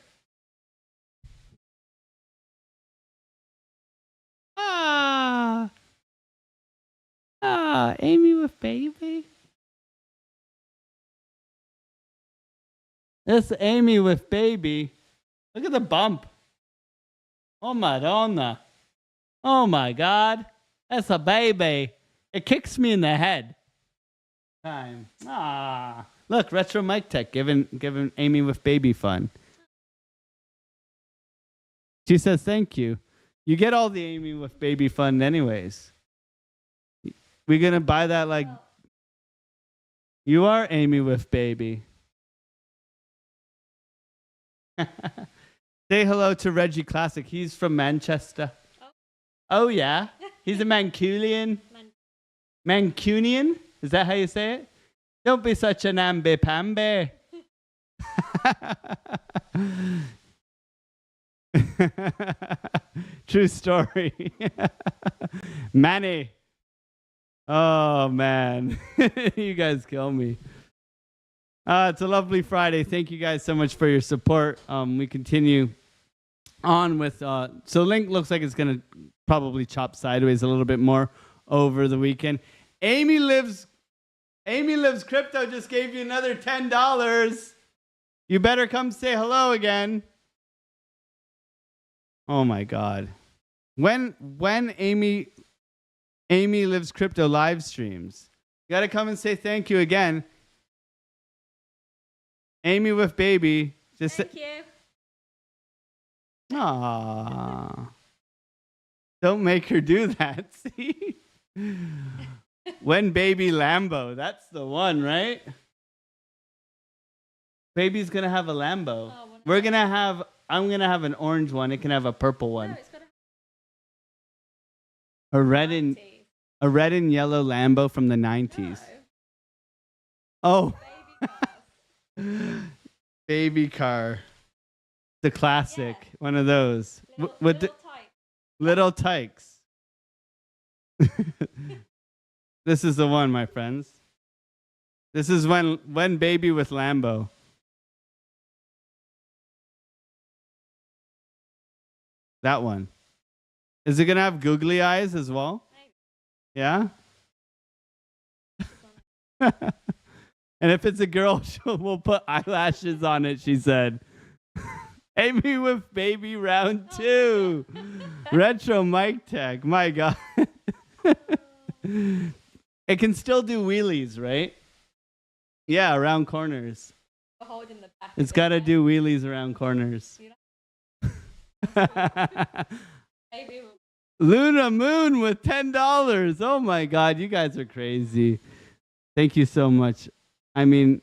Amy with baby. This Amy with baby. Look at the bump. Oh, Madonna. Oh, my God. That's a baby. It kicks me in the head. Time. Look, Retro Mic Tech giving Amy with baby fun. She says, thank you. You get all the Amy with baby fun anyways. We're going to buy that like... You are Amy with baby. Say hello to Reggie Classic. He's from Manchester. Oh yeah? He's a Mancunian? Mancunian? Is that how you say it? Don't be such an ambi-pambi. True story. Manny. Oh, man. You guys kill me. It's a lovely Friday. Thank you guys so much for your support. We continue on with... so Link looks like it's going to probably chop sideways a little bit more over the weekend. Amy Lives Crypto just gave you another $10. You better come say hello again. Oh, my God. When Amy Lives Crypto live streams, you got to come and say thank you again. Amy with baby. Just thank you. Aww. Don't make her do that. See? When baby Lambo. That's the one, right? Baby's going to have a Lambo. Oh, I'm going to have an orange one. It can have a purple one. No, it's gonna a red and yellow Lambo from the 90s. No. Oh. Baby car. The classic. Yeah. One of those. Little tykes. This is the one, my friends. This is when baby with Lambo. That one. Is it going to have googly eyes as well? Yeah? And if it's a girl, we'll put eyelashes on it, she said. Amy with baby round 2. Retro Mic Tech. My God. It can still do wheelies, right? Yeah, around corners. It's got to do wheelies around corners. Luna Moon with $10. Oh, my God. You guys are crazy. Thank you so much. I mean,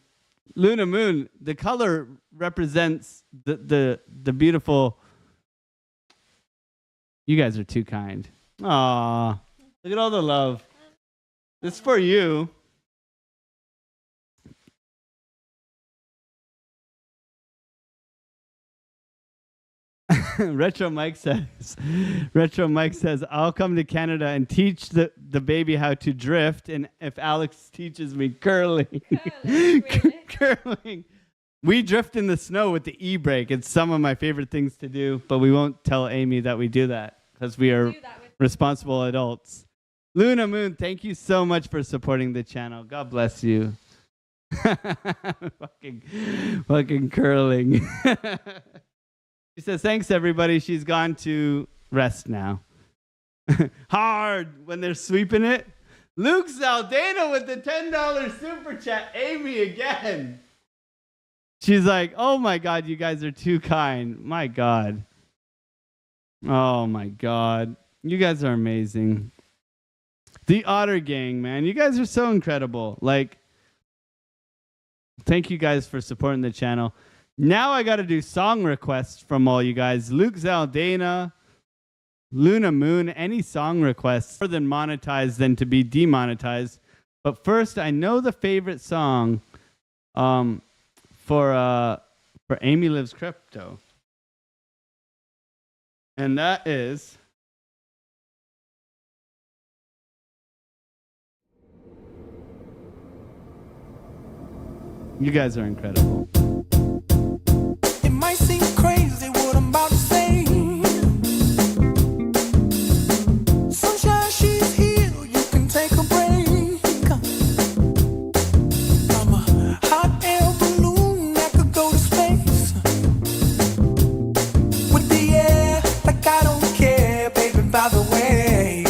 Luna Moon, the color represents the beautiful. You guys are too kind. Aw, look at all the love. This is for you. Retro Mike says, I'll come to Canada and teach the baby how to drift, and if Alex teaches me curling. Curling. We drift in the snow with the e-brake. It's some of my favorite things to do, but we won't tell Amy that we do that because we are responsible adults. Luna Moon, thank you so much for supporting the channel. God bless you. fucking curling. She says, thanks, everybody. She's gone to rest now. Hard when they're sweeping it. Luke Zaldana with the $10 super chat. Amy again. She's like, oh, my God, you guys are too kind. My God. Oh, my God. You guys are amazing. The Otter Gang, man. You guys are so incredible. Like, thank you guys for supporting the channel. Now I got to do song requests from all you guys. Luke Zaldana, Luna Moon, any song requests more than monetized than to be demonetized. But first, I know the favorite song for Amy Lives Crypto. And that is you guys are incredible. It might seem crazy what I'm about to say. Sunshine, she's here, you can take a break. I'm a hot air balloon that could go to space. With the air, like I don't care, baby, by the way.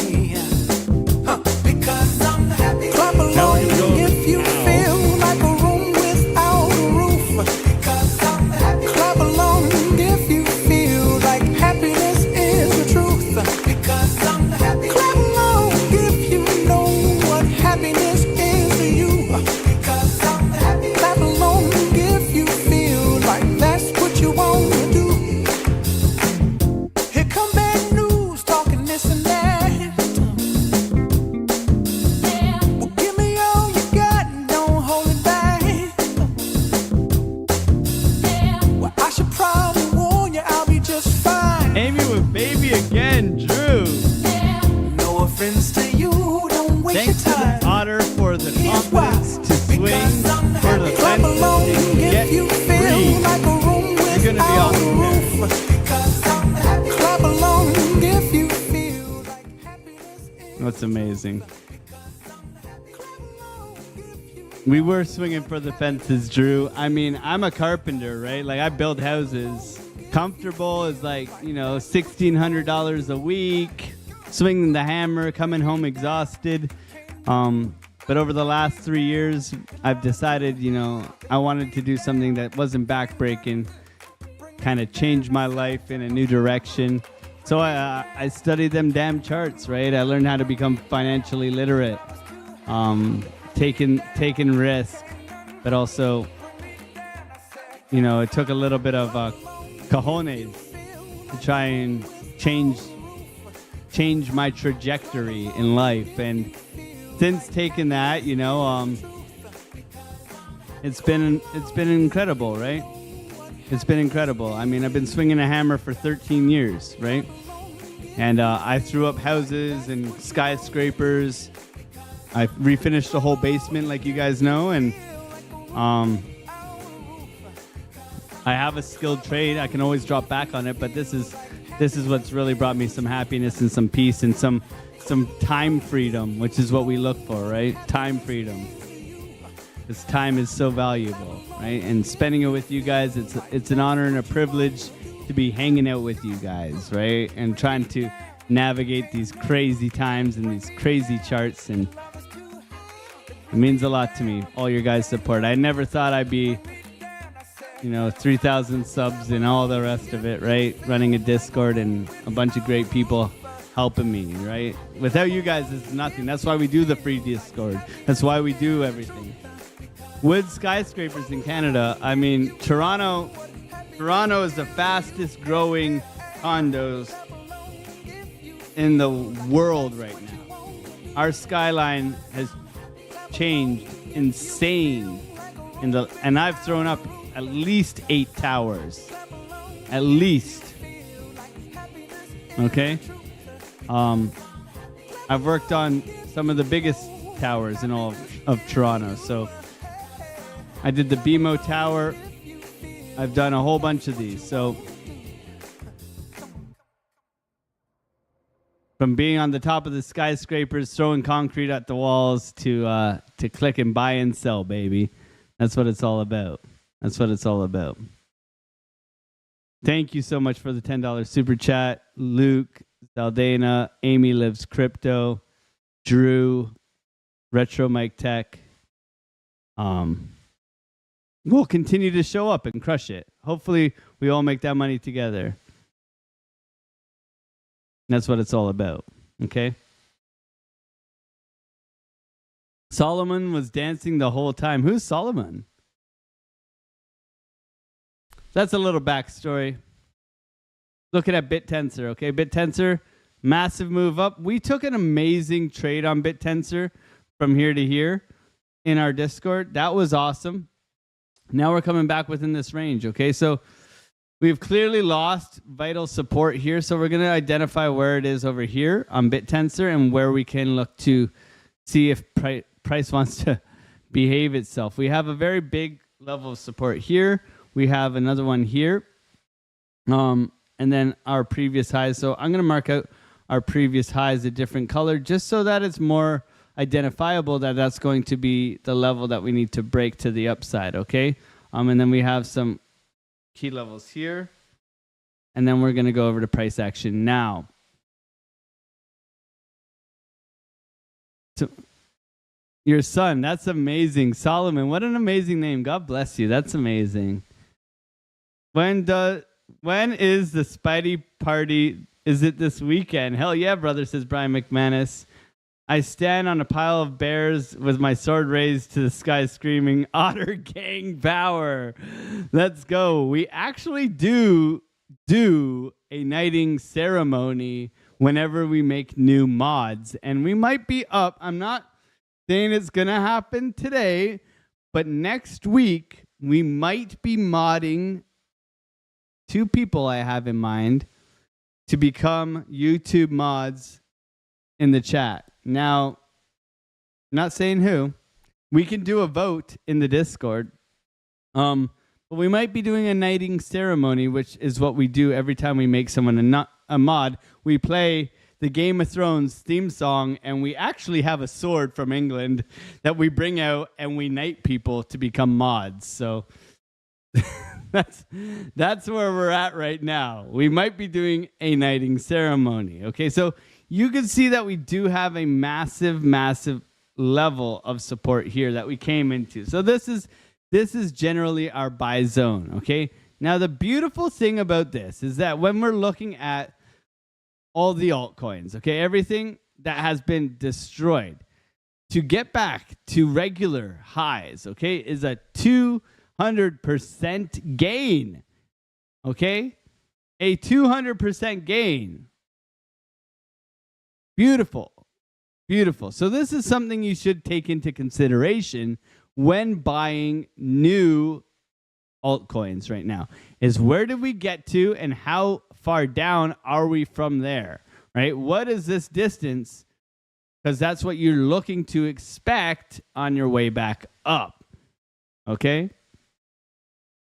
Because I'm happy. Clap along if you feel like a room without a roof. Because I'm happy. Clap along if you feel like happiness is the truth. Because I'm happy. Clap along if you know what happiness is to you. Because I'm happy. Clap along if you feel like that's what you want to do. Here come bad news, talking this and that. Well, give me all you got and don't hold it back. Well, I should probably warn you, I'll be just fine. Amy with Baby again, Drew. No offense to you, don't waste Thanks your to time. the Otter for the confidence to swing, Because I'm for the happy. Clap along fence to get if you feel free. like a room You're gonna be without a awesome there. roof. Because I'm happy. Clap along if you feel like happiness is. That's amazing. We were swinging for the fences, Drew. I mean, I'm a carpenter, right? Like, I build houses. Comfortable is like, $1,600 a week. Swinging the hammer, coming home exhausted. But over the last 3 years, I've decided, I wanted to do something that wasn't backbreaking, kind of change my life in a new direction. So I studied them damn charts, right? I learned how to become financially literate, taking risk, but also, it took a little bit of cojones to try and change my trajectory in life. And since taking that, it's been incredible, right? It's been incredible. I mean, I've been swinging a hammer for 13 years, right? And I threw up houses and skyscrapers. I refinished the whole basement, like you guys know, and I have a skilled trade. I can always drop back on it, but this is what's really brought me some happiness and some peace and some time freedom, which is what we look for, right? Time freedom. This time is so valuable, right? And spending it with you guys, it's an honor and a privilege to be hanging out with you guys, right? And trying to navigate these crazy times and these crazy charts, and it means a lot to me, all your guys' support. I never thought I'd be, 3,000 subs and all the rest of it, right? Running a Discord and a bunch of great people helping me, right? Without you guys, it's nothing. That's why we do the free Discord. That's why we do everything. With skyscrapers in Canada, I mean, Toronto is the fastest growing condos in the world right now. Our skyline has changed insane and I've thrown up at least 8 towers. At least. Okay? I've worked on some of the biggest towers in all of Toronto. So I did the BMO Tower. I've done a whole bunch of these. So from being on the top of the skyscrapers, throwing concrete at the walls to click and buy and sell, baby. That's what it's all about. That's what it's all about. Thank you so much for the $10 super chat. Luke, Zaldana, Amy Lives Crypto, Drew, Retro Mike Tech. We'll continue to show up and crush it. Hopefully, we all make that money together. That's what it's all about. Okay? Solomon was dancing the whole time. Who's Solomon? That's a little backstory. Looking at BitTensor, okay? BitTensor, massive move up. We took an amazing trade on BitTensor from here to here in our Discord. That was awesome. Now we're coming back within this range, okay? So we've clearly lost vital support here. So we're going to identify where it is over here on BitTensor and where we can look to see if price wants to behave itself. We have a very big level of support here. We have another one here. And then our previous highs. So I'm going to mark out our previous highs a different color just so that it's more identifiable that that's going to be the level that we need to break to the upside, okay? And then we have some key levels here. And then we're going to go over to price action now. So, your son, that's amazing. Solomon, what an amazing name. God bless you. That's amazing. When is the Spidey party? Is it this weekend? Hell yeah, brother, says Brian McManus. I stand on a pile of bears with my sword raised to the sky screaming, Otter Gang power. Let's go. We actually do a knighting ceremony whenever we make new mods. And we might be up. I'm not saying it's going to happen today, but next week we might be modding 2 people I have in mind to become YouTube mods in the chat. Now, I'm not saying who. We can do a vote in the Discord. But we might be doing a knighting ceremony, which is what we do every time we make someone a mod. We play the Game of Thrones theme song, and we actually have a sword from England that we bring out, and we knight people to become mods. So that's where we're at right now. We might be doing a knighting ceremony. Okay, so you can see that we do have a massive, massive level of support here that we came into. So this is generally our buy zone. Okay, now the beautiful thing about this is that when we're looking at all the altcoins, okay, everything that has been destroyed, to get back to regular highs, okay, is a 200% gain. Okay, a 200% gain. Beautiful. Beautiful. So this is something you should take into consideration when buying new altcoins right now, is where did we get to and how far down are we from there, right? What is this distance? Because that's what you're looking to expect on your way back up. Okay?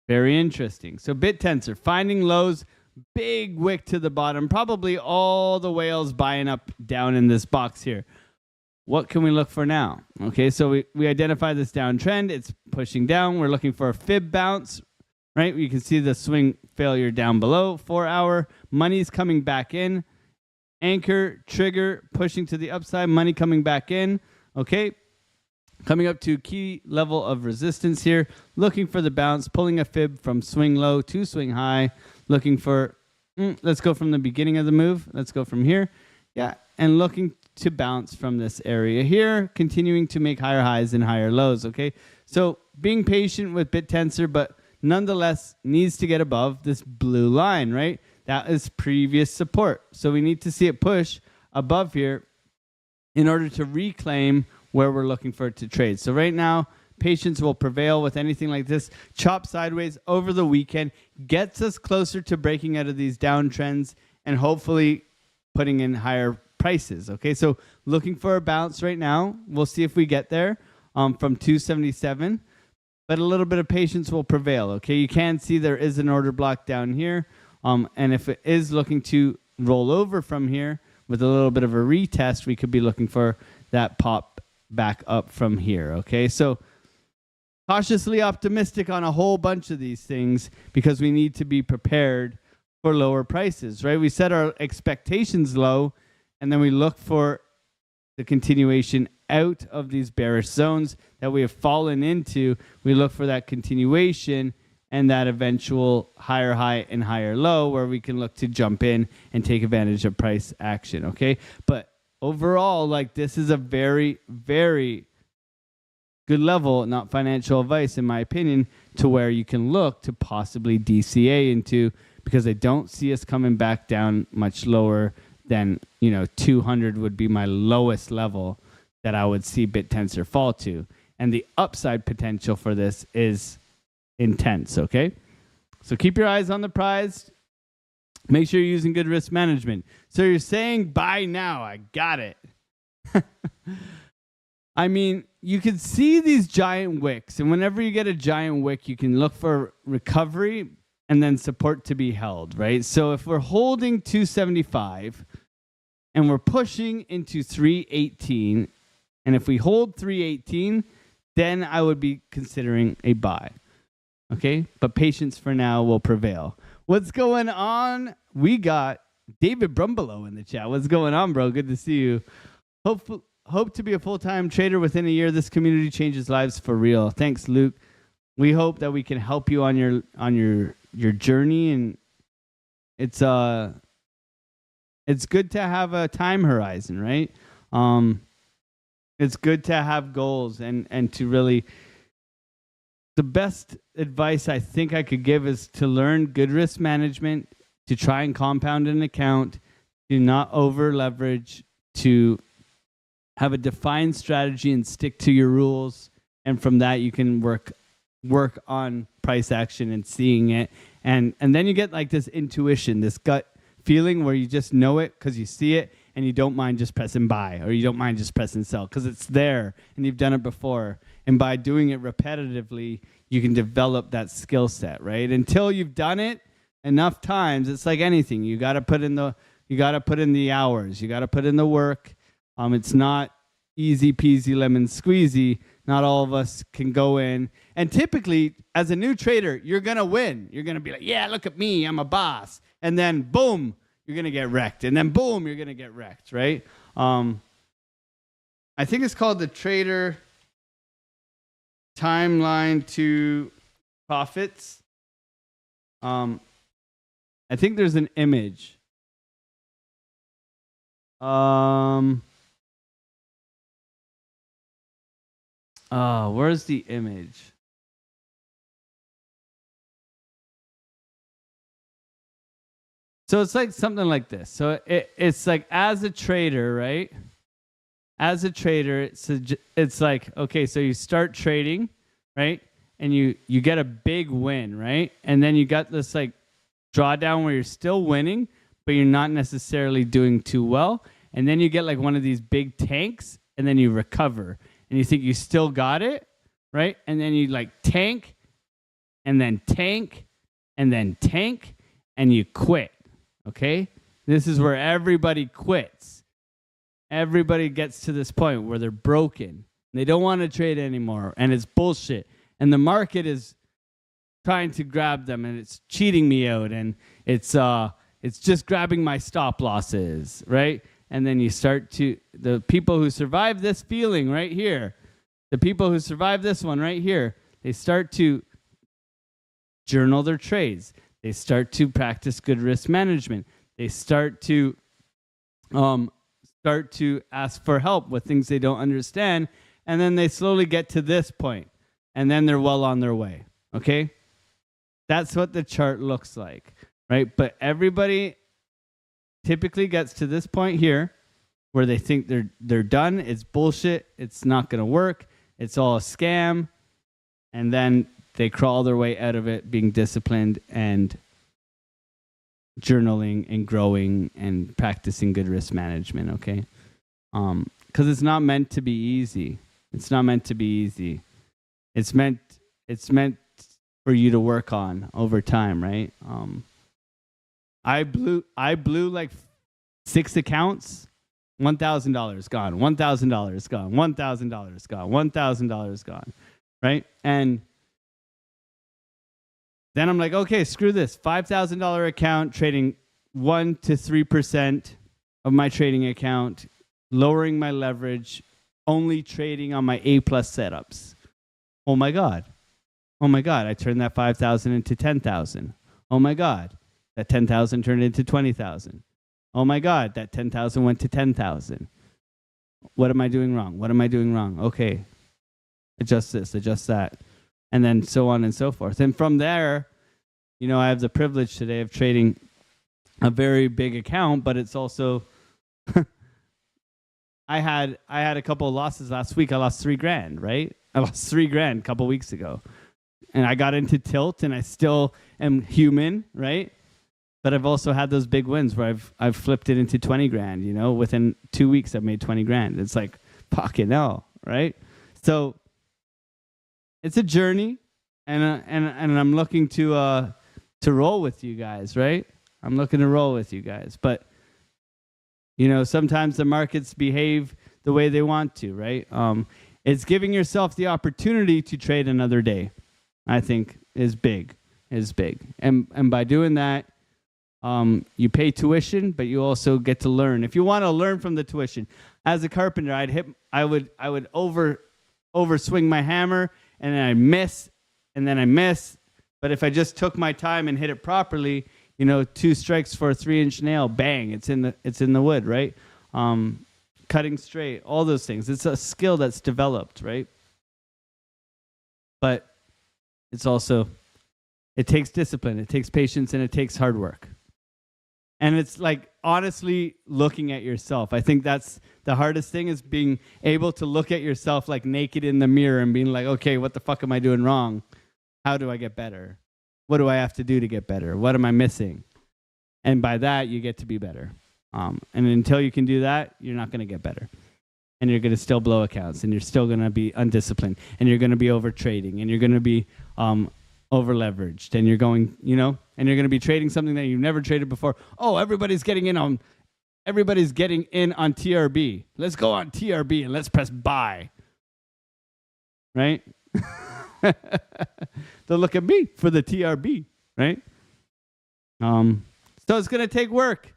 Very interesting. So BitTensor, finding lows, big wick to the bottom, probably all the whales buying up down in this box here. What can we look for now? Okay, so we identify this downtrend. It's pushing down. We're looking for a fib bounce, right? You can see the swing failure down below. 4 hour. Money's coming back in. Anchor, trigger, pushing to the upside. Money coming back in. Okay. Coming up to key level of resistance here. Looking for the bounce. Pulling a fib from swing low to swing high. Looking for, let's go from the beginning of the move. Let's go from here. Yeah, and looking to bounce from this area here, continuing to make higher highs and higher lows, okay? So being patient with BitTensor, but nonetheless needs to get above this blue line, right? That is previous support. So we need to see it push above here in order to reclaim where we're looking for it to trade. So right now, patience will prevail with anything like this. Chop sideways over the weekend gets us closer to breaking out of these downtrends and hopefully putting in higher prices. Okay, so looking for a bounce right now. We'll see if we get there from 277, but a little bit of patience will prevail. Okay, you can see there is an order block down here, and if it is looking to roll over from here with a little bit of a retest, we could be looking for that pop back up from here. Okay, so cautiously optimistic on a whole bunch of these things because we need to be prepared for lower prices, right? We set our expectations low, and then we look for the continuation out of these bearish zones that we have fallen into. We look for that continuation and that eventual higher high and higher low where we can look to jump in and take advantage of price action, okay? But overall, like, this is a very, very good level, not financial advice in my opinion, to where you can look to possibly DCA into, because I don't see us coming back down much lower than, 200 would be my lowest level that I would see BitTensor fall to. And the upside potential for this is intense, okay? So keep your eyes on the prize. Make sure you're using good risk management. So you're saying buy now. I got it. I mean, you can see these giant wicks, and whenever you get a giant wick, you can look for recovery and then support to be held, right? So if we're holding 275 and we're pushing into 318, and if we hold 318, then I would be considering a buy, okay? But patience for now will prevail. What's going on? We got David Brumbelow in the chat. What's going on, bro? Good to see you. Hope to be a full-time trader within a year. This community changes lives for real. Thanks, Luke. We hope that we can help you on your journey, and it's good to have a time horizon, right? It's good to have goals and to really. The best advice I think I could give is to learn good risk management, to try and compound an account, to not over leverage, to have a defined strategy and stick to your rules. And from that, you can work on price action and seeing it. And then you get like this intuition, this gut feeling where you just know it because you see it and you don't mind just pressing buy, or you don't mind just pressing sell because it's there and you've done it before. And by doing it repetitively, you can develop that skill set, right? Until you've done it enough times, it's like anything. You got to put in the hours. You got to put in the work. It's not easy peasy lemon squeezy. Not all of us can go in. And typically, as a new trader, you're going to win. You're going to be like, yeah, look at me. I'm a boss. And then, boom, you're going to get wrecked. And then, boom, you're going to get wrecked, right? I think it's called the Trader Timeline to Profits. I think there's an image. Where's the image? So it's like something like this. So it's like, as a trader, right? As a trader, it's like, okay, so you start trading, right? And you get a big win, right? And then you got this like drawdown where you're still winning, but you're not necessarily doing too well. And then you get like one of these big tanks, and then you recover. And you think you still got it, right? And then you like tank, and then tank, and then tank, and you quit, okay? This is where everybody quits. Everybody gets to this point where they're broken. They don't want to trade anymore, and it's bullshit. And the market is trying to grab them, and it's cheating me out, and it's just grabbing my stop losses, right? And then you start to, the people who survive this feeling right here, the people who survive this one right here, they start to journal their trades. They start to practice good risk management. They start to start to ask for help with things they don't understand, and then they slowly get to this point, and then they're well on their way. Okay? That's what the chart looks like, right? But everybody typically gets to this point here where they think they're done. It's bullshit. It's not going to work. It's all a scam. And then they crawl their way out of it, being disciplined and journaling and growing and practicing good risk management, okay? Because it's not meant to be easy. It's not meant to be easy. It's meant for you to work on over time, right? I blew like 6 accounts, $1,000 gone, $1,000 gone, $1,000 gone, $1,000 gone, right? And then I'm like, okay, screw this. $5,000 account, trading 1 to 3% of my trading account, lowering my leverage, only trading on my A+ setups. Oh my God. Oh my God, I turned that 5,000 into 10,000. Oh my God, that 10,000 turned into 20,000. Oh my God, that 10,000 went to 10,000. What am I doing wrong? What am I doing wrong? Okay, adjust this, adjust that. And then so on and so forth. And from there, you know, I have the privilege today of trading a very big account, but it's also, I had a couple of losses last week. I lost $3,000, right? I lost $3,000 a couple weeks ago. And I got into tilt, and I still am human, right? But I've also had those big wins where I've flipped it into $20,000. You know, within 2 weeks, I've made $20,000. It's like fucking hell, right? So it's a journey, and I'm looking to roll with you guys, right? I'm looking to roll with you guys, but you know, sometimes the markets behave the way they want to, right? It's giving yourself the opportunity to trade another day, I think, is big. And by doing that, you pay tuition, but you also get to learn. If you want to learn from the tuition, as a carpenter, I would overswing my hammer, and then I miss, and then I miss. But if I just took my time and hit it properly, you know, 2 strikes for a 3-inch nail, bang, it's in the wood, right? Cutting straight, all those things. It's a skill that's developed, right? But it's also, it takes discipline, it takes patience, and it takes hard work. And it's like, honestly, looking at yourself. I think that's the hardest thing, is being able to look at yourself like naked in the mirror and being like, okay, what the fuck am I doing wrong? How do I get better? What do I have to do to get better? What am I missing? And by that, you get to be better. And until you can do that, you're not going to get better. And you're going to still blow accounts, and you're still going to be undisciplined, and you're going to be over trading, and you're going to be over leveraged, and you're going, you know, and you're going to be trading something that you've never traded before. Oh, everybody's getting in on TRB. Let's go on TRB and let's press buy. Right? They'll look at me for the TRB, right? So it's going to take work,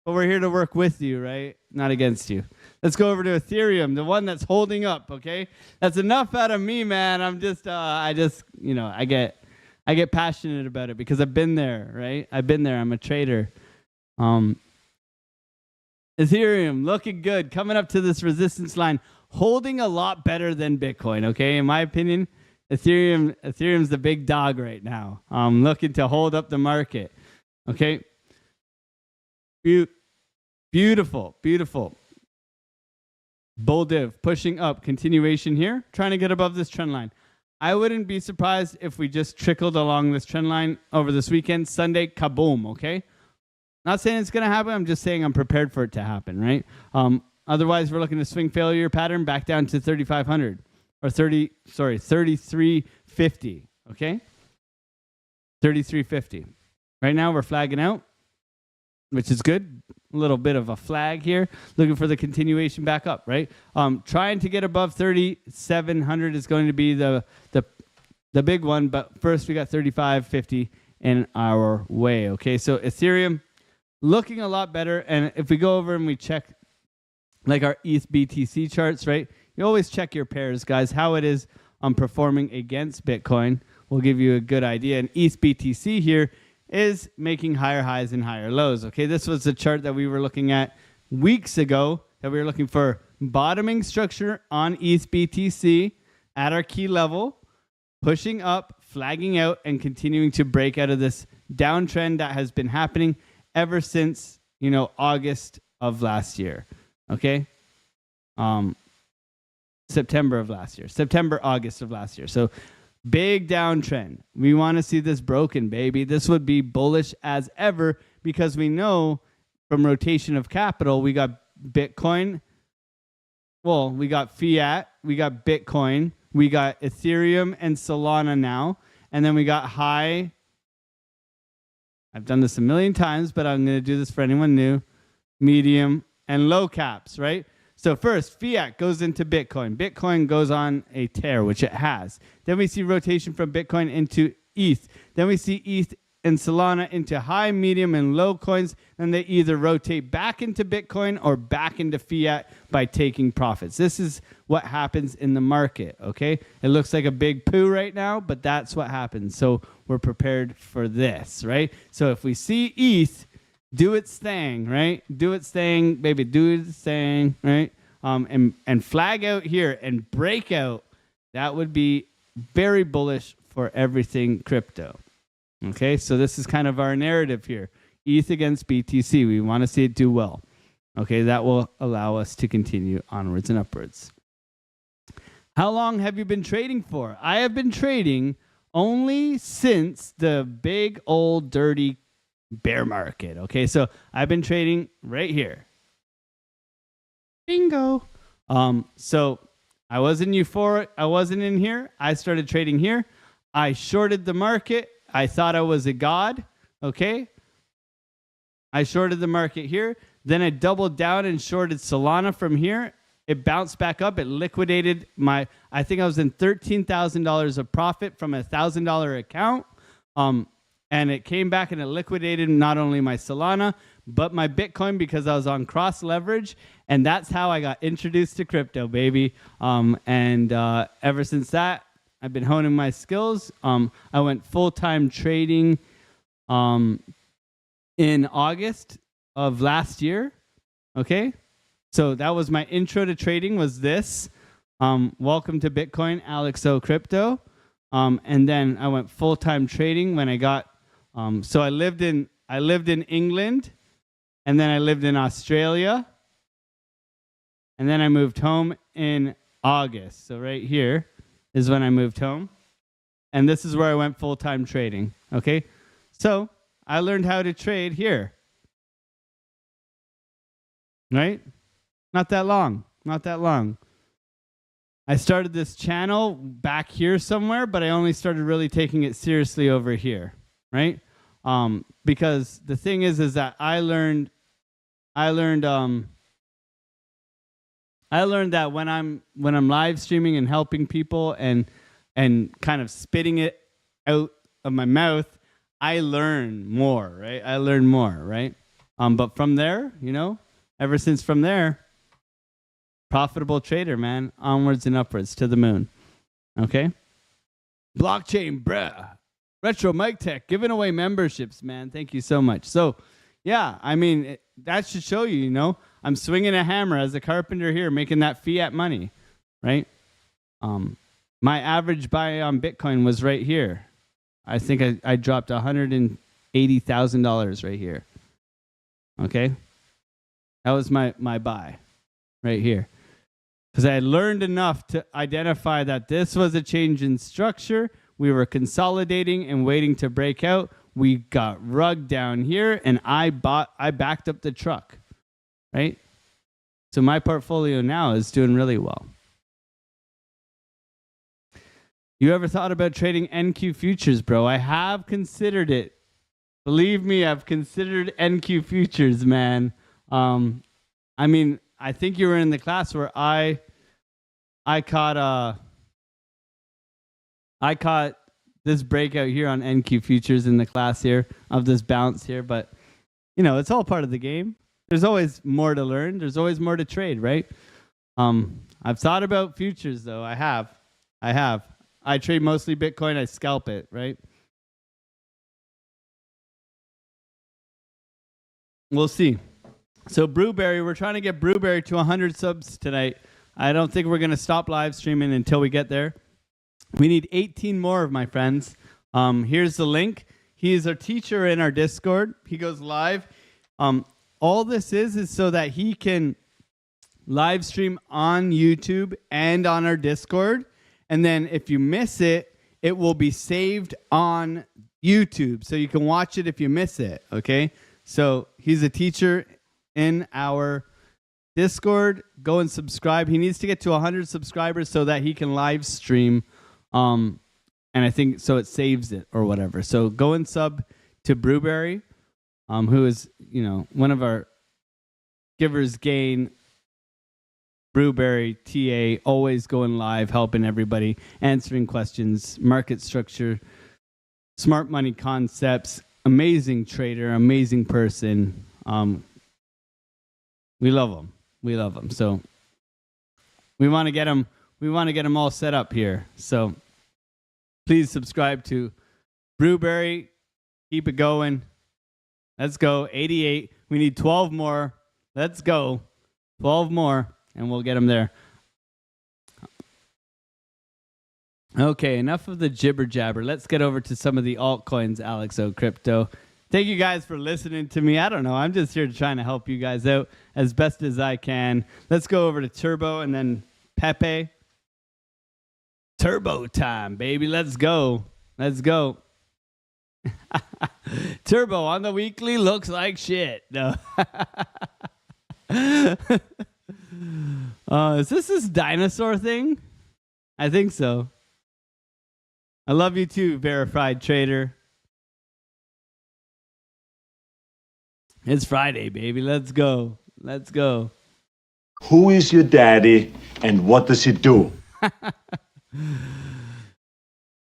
but we're here to work with you, right? Not against you. Let's go over to Ethereum, the one that's holding up, okay? That's enough out of me, man. I'm just, you know, I get passionate about it because I've been there, right? I've been there. I'm a trader. Ethereum, looking good, coming up to this resistance line, holding a lot better than Bitcoin, okay? In my opinion, Ethereum's the big dog right now. Looking to hold up the market, okay? Beautiful. Bull div pushing up, continuation here, trying to get above this trend line. I wouldn't be surprised if we just trickled along this trend line over this weekend. Sunday, kaboom, okay? Not saying it's going to happen. I'm just saying I'm prepared for it to happen, right? Otherwise, we're looking to swing failure pattern back down to 3,500 or 3350, okay? 3350. Right now, we're flagging out, which is good. A little bit of a flag here, looking for the continuation back up, right? Trying to get above 3,700 is going to be the big one, but first we got 3,550 in our way, okay? So Ethereum looking a lot better, and if we go over and we check like our ETH BTC charts, right? You always check your pairs, guys, how it is performing against Bitcoin will give you a good idea. And ETH BTC here is making higher highs and higher lows. Okay, this was the chart that we were looking at weeks ago that we were looking for bottoming structure on ETH BTC at our key level, pushing up, flagging out, and continuing to break out of this downtrend that has been happening ever since, August of last year. Okay? September, August of last year. So big downtrend. We want to see this broken, baby. This would be bullish as ever because we know from rotation of capital, we got Bitcoin. Well, we got fiat, we got Bitcoin, we got Ethereum and Solana now, and then we got high. I've done this a million times, but I'm going to do this for anyone new. Medium and low caps, right? So first, fiat goes into Bitcoin. Bitcoin goes on a tear, which it has. Then we see rotation from Bitcoin into ETH. Then we see ETH and Solana into high, medium, and low coins. Then they either rotate back into Bitcoin or back into fiat by taking profits. This is what happens in the market, okay? It looks like a big poo right now, but that's what happens. So we're prepared for this, right? So if we see ETH do its thing, right? Do its thing, baby, do its thing, right? And flag out here and break out, that would be very bullish for everything crypto. Okay, so this is kind of our narrative here. ETH against BTC. We want to see it do well. Okay, that will allow us to continue onwards and upwards. How long have you been trading for? I have been trading only since the big old dirty bear market. Okay, so I've been trading right here. Bingo. So I wasn't euphoric. I wasn't in here. I started trading here. I shorted the market. I thought I was a god. Okay. I shorted the market here. Then I doubled down and shorted Solana from here. It bounced back up. It liquidated I think I was in $13,000 of profit from a $1,000 account. And it came back and it liquidated not only my Solana, but my Bitcoin because I was on cross leverage. And that's how I got introduced to crypto, baby. And ever since that, I've been honing my skills. I went full-time trading in August of last year. Okay? So that was my intro to trading was this. Welcome to Bitcoin, Alex O Crypto. And then I went full-time trading when I got so I lived in England, and then I lived in Australia, and then I moved home in August. So right here is when I moved home, and this is where I went full-time trading. Okay, so I learned how to trade here. Right? Not that long. I started this channel back here somewhere, but I only started really taking it seriously over here. Right? Because the thing is that I learned that when I'm live streaming and helping people and kind of spitting it out of my mouth, I learn more, right? Right? But from there, ever since from there, profitable trader, man, onwards and upwards to the moon. Okay? Blockchain, bruh. Retro Mike Tech, giving away memberships, man. Thank you so much. So, yeah, I mean, that should show you, I'm swinging a hammer as a carpenter here, making that fiat money, right? My average buy on Bitcoin was right here. I think I dropped $180,000 right here. Okay? That was my buy right here. Because I had learned enough to identify that this was a change in structure. We were consolidating and waiting to break out. We got rugged down here, and I backed up the truck, right? So my portfolio now is doing really well. You ever thought about trading NQ futures, bro? I have considered it. Believe me, I've considered NQ futures, man. I mean, I think you were in the class where I caught this breakout here on NQ futures in the class here of this bounce here, but it's all part of the game. There's always more to learn. There's always more to trade, right? I've thought about futures though. I have. I trade mostly Bitcoin. I scalp it, right? We'll see. So Brewberry, we're trying to get Brewberry to 100 subs tonight. I don't think we're going to stop live streaming until we get there. We need 18 more, my friends. Here's the link. He is our teacher in our Discord. He goes live. All this is so that he can live stream on YouTube and on our Discord. And then if you miss it, it will be saved on YouTube. So you can watch it if you miss it. Okay? So he's a teacher in our Discord. Go and subscribe. He needs to get to 100 subscribers so that he can live stream. And I think so it saves it or whatever. So go and sub to Brewberry, who is, one of our Givers Gain Brewberry TA, always going live, helping everybody, answering questions, market structure, smart money concepts, amazing trader, amazing person. We love him. We love him. So we want to get him. We want to get them all set up here. So please subscribe to Brewberry. Keep it going. Let's go. 88. We need 12 more. Let's go. 12 more, and we'll get them there. Okay, enough of the jibber jabber. Let's get over to some of the altcoins, Alex O Crypto. Thank you guys for listening to me. I don't know. I'm just here trying to help you guys out as best as I can. Let's go over to Turbo and then Pepe. Turbo time, baby. Let's go. Let's go. Turbo on the weekly looks like shit. No. Is this dinosaur thing? I think so. I love you too, verified trader. It's Friday, baby. Let's go. Let's go. Who is your daddy and what does he do? So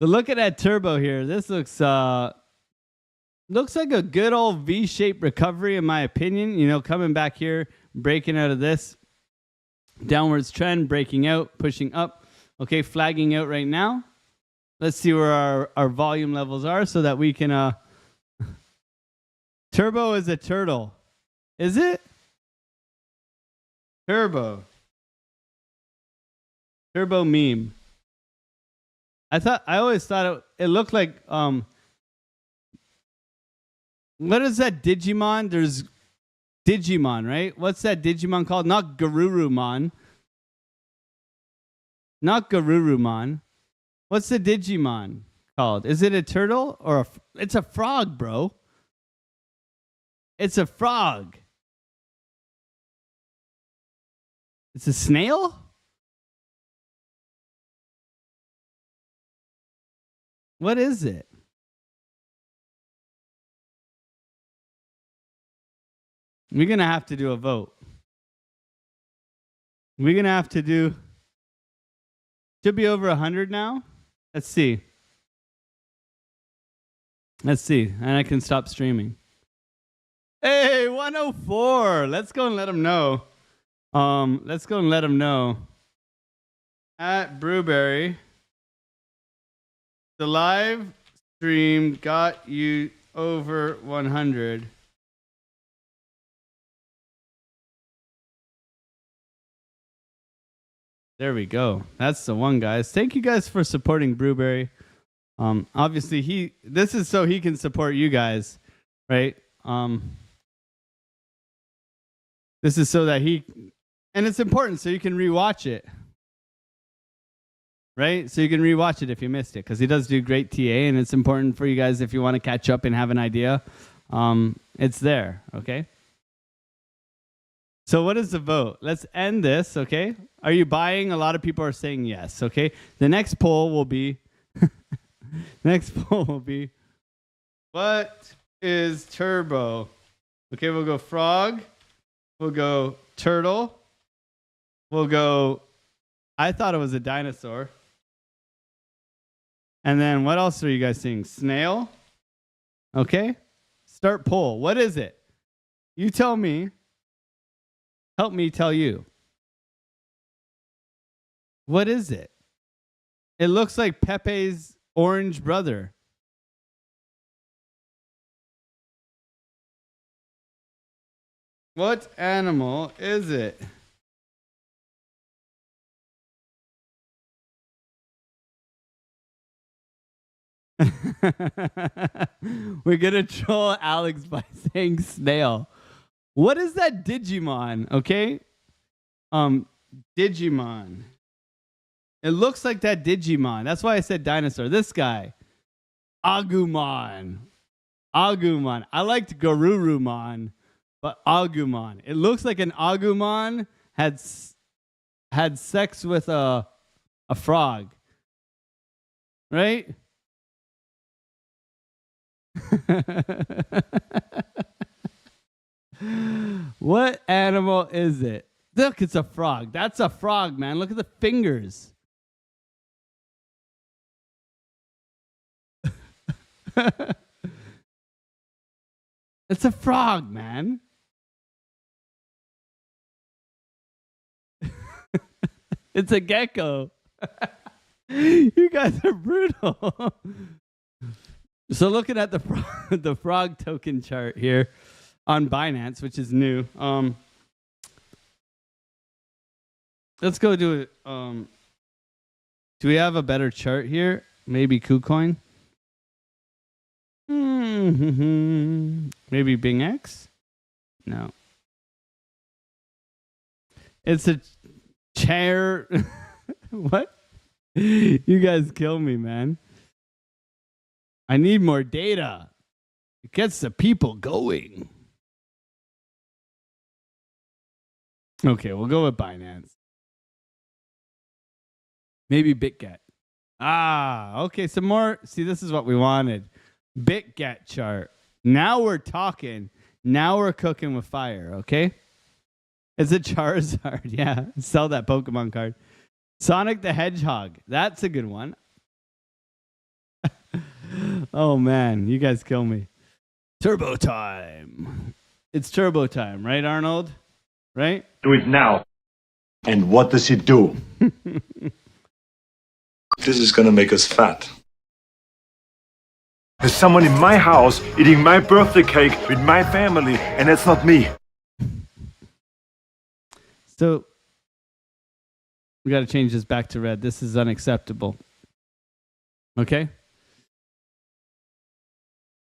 looking at Turbo here, this looks like a good old V-shaped recovery in my opinion. Coming back here, breaking out of this downwards trend, breaking out, pushing up. Okay, flagging out right now. Let's see where our volume levels are so that we can Turbo is a turtle. Is it? Turbo meme. I always thought it looked like what is that Digimon? There's Digimon, right? What's that Digimon called? Not Garurumon. Not Garurumon. What's the Digimon called? Is it a turtle or it's a frog, bro? It's a frog. It's a snail? What is it? We're going to have to do a vote. We're going to have to do... Should be over 100 now. Let's see. And I can stop streaming. Hey, 104. Let's go and let them know. Let's go and let them know. At Brewberry, the live stream got you over 100. There we go. That's the one, guys. Thank you guys for supporting Brewberry. Obviously, this is so he can support you guys, right? This is so that and it's important so you can rewatch it, right? So you can rewatch it if you missed it, because he does do great TA, and it's important for you guys if you want to catch up and have an idea. It's there, okay? So what is the vote? Let's end this, okay? Are you buying? A lot of people are saying yes, okay? The next poll will be, what is Turbo? Okay, we'll go frog. We'll go turtle. We'll go, I thought it was a dinosaur. And then what else are you guys seeing? Snail. Okay. Start poll. What is it? You tell me. Help me tell you. What is it? It looks like Pepe's orange brother. What animal is it? We're gonna troll Alex by saying snail. What is that Digimon? Okay. Digimon. It looks like that Digimon. That's why I said dinosaur. This guy. Agumon. Agumon. I liked Garurumon, but Agumon. It looks like an Agumon had sex with a frog. Right? What animal is it? Look, it's a frog. That's a frog, man. Look at the fingers. It's a frog, man. It's a gecko. You guys are brutal. So looking at the frog token chart here on Binance, which is new. Let's go do it. Do we have a better chart here? Maybe KuCoin? Maybe BINGX? No. It's a chair. What? You guys kill me, man. I need more data. It gets the people going. Okay, we'll go with Binance. Maybe BitGet. Okay, some more. See, this is what we wanted. BitGet chart. Now we're talking. Now we're cooking with fire, okay? It's a Charizard. Yeah, sell that Pokemon card. Sonic the Hedgehog. That's a good one. Oh, man. You guys kill me. Turbo time. It's turbo time, right, Arnold? Right? Do it now. And what does it do? This is gonna make us fat. There's someone in my house eating my birthday cake with my family, and that's not me. So we got to change this back to red. This is unacceptable. Okay?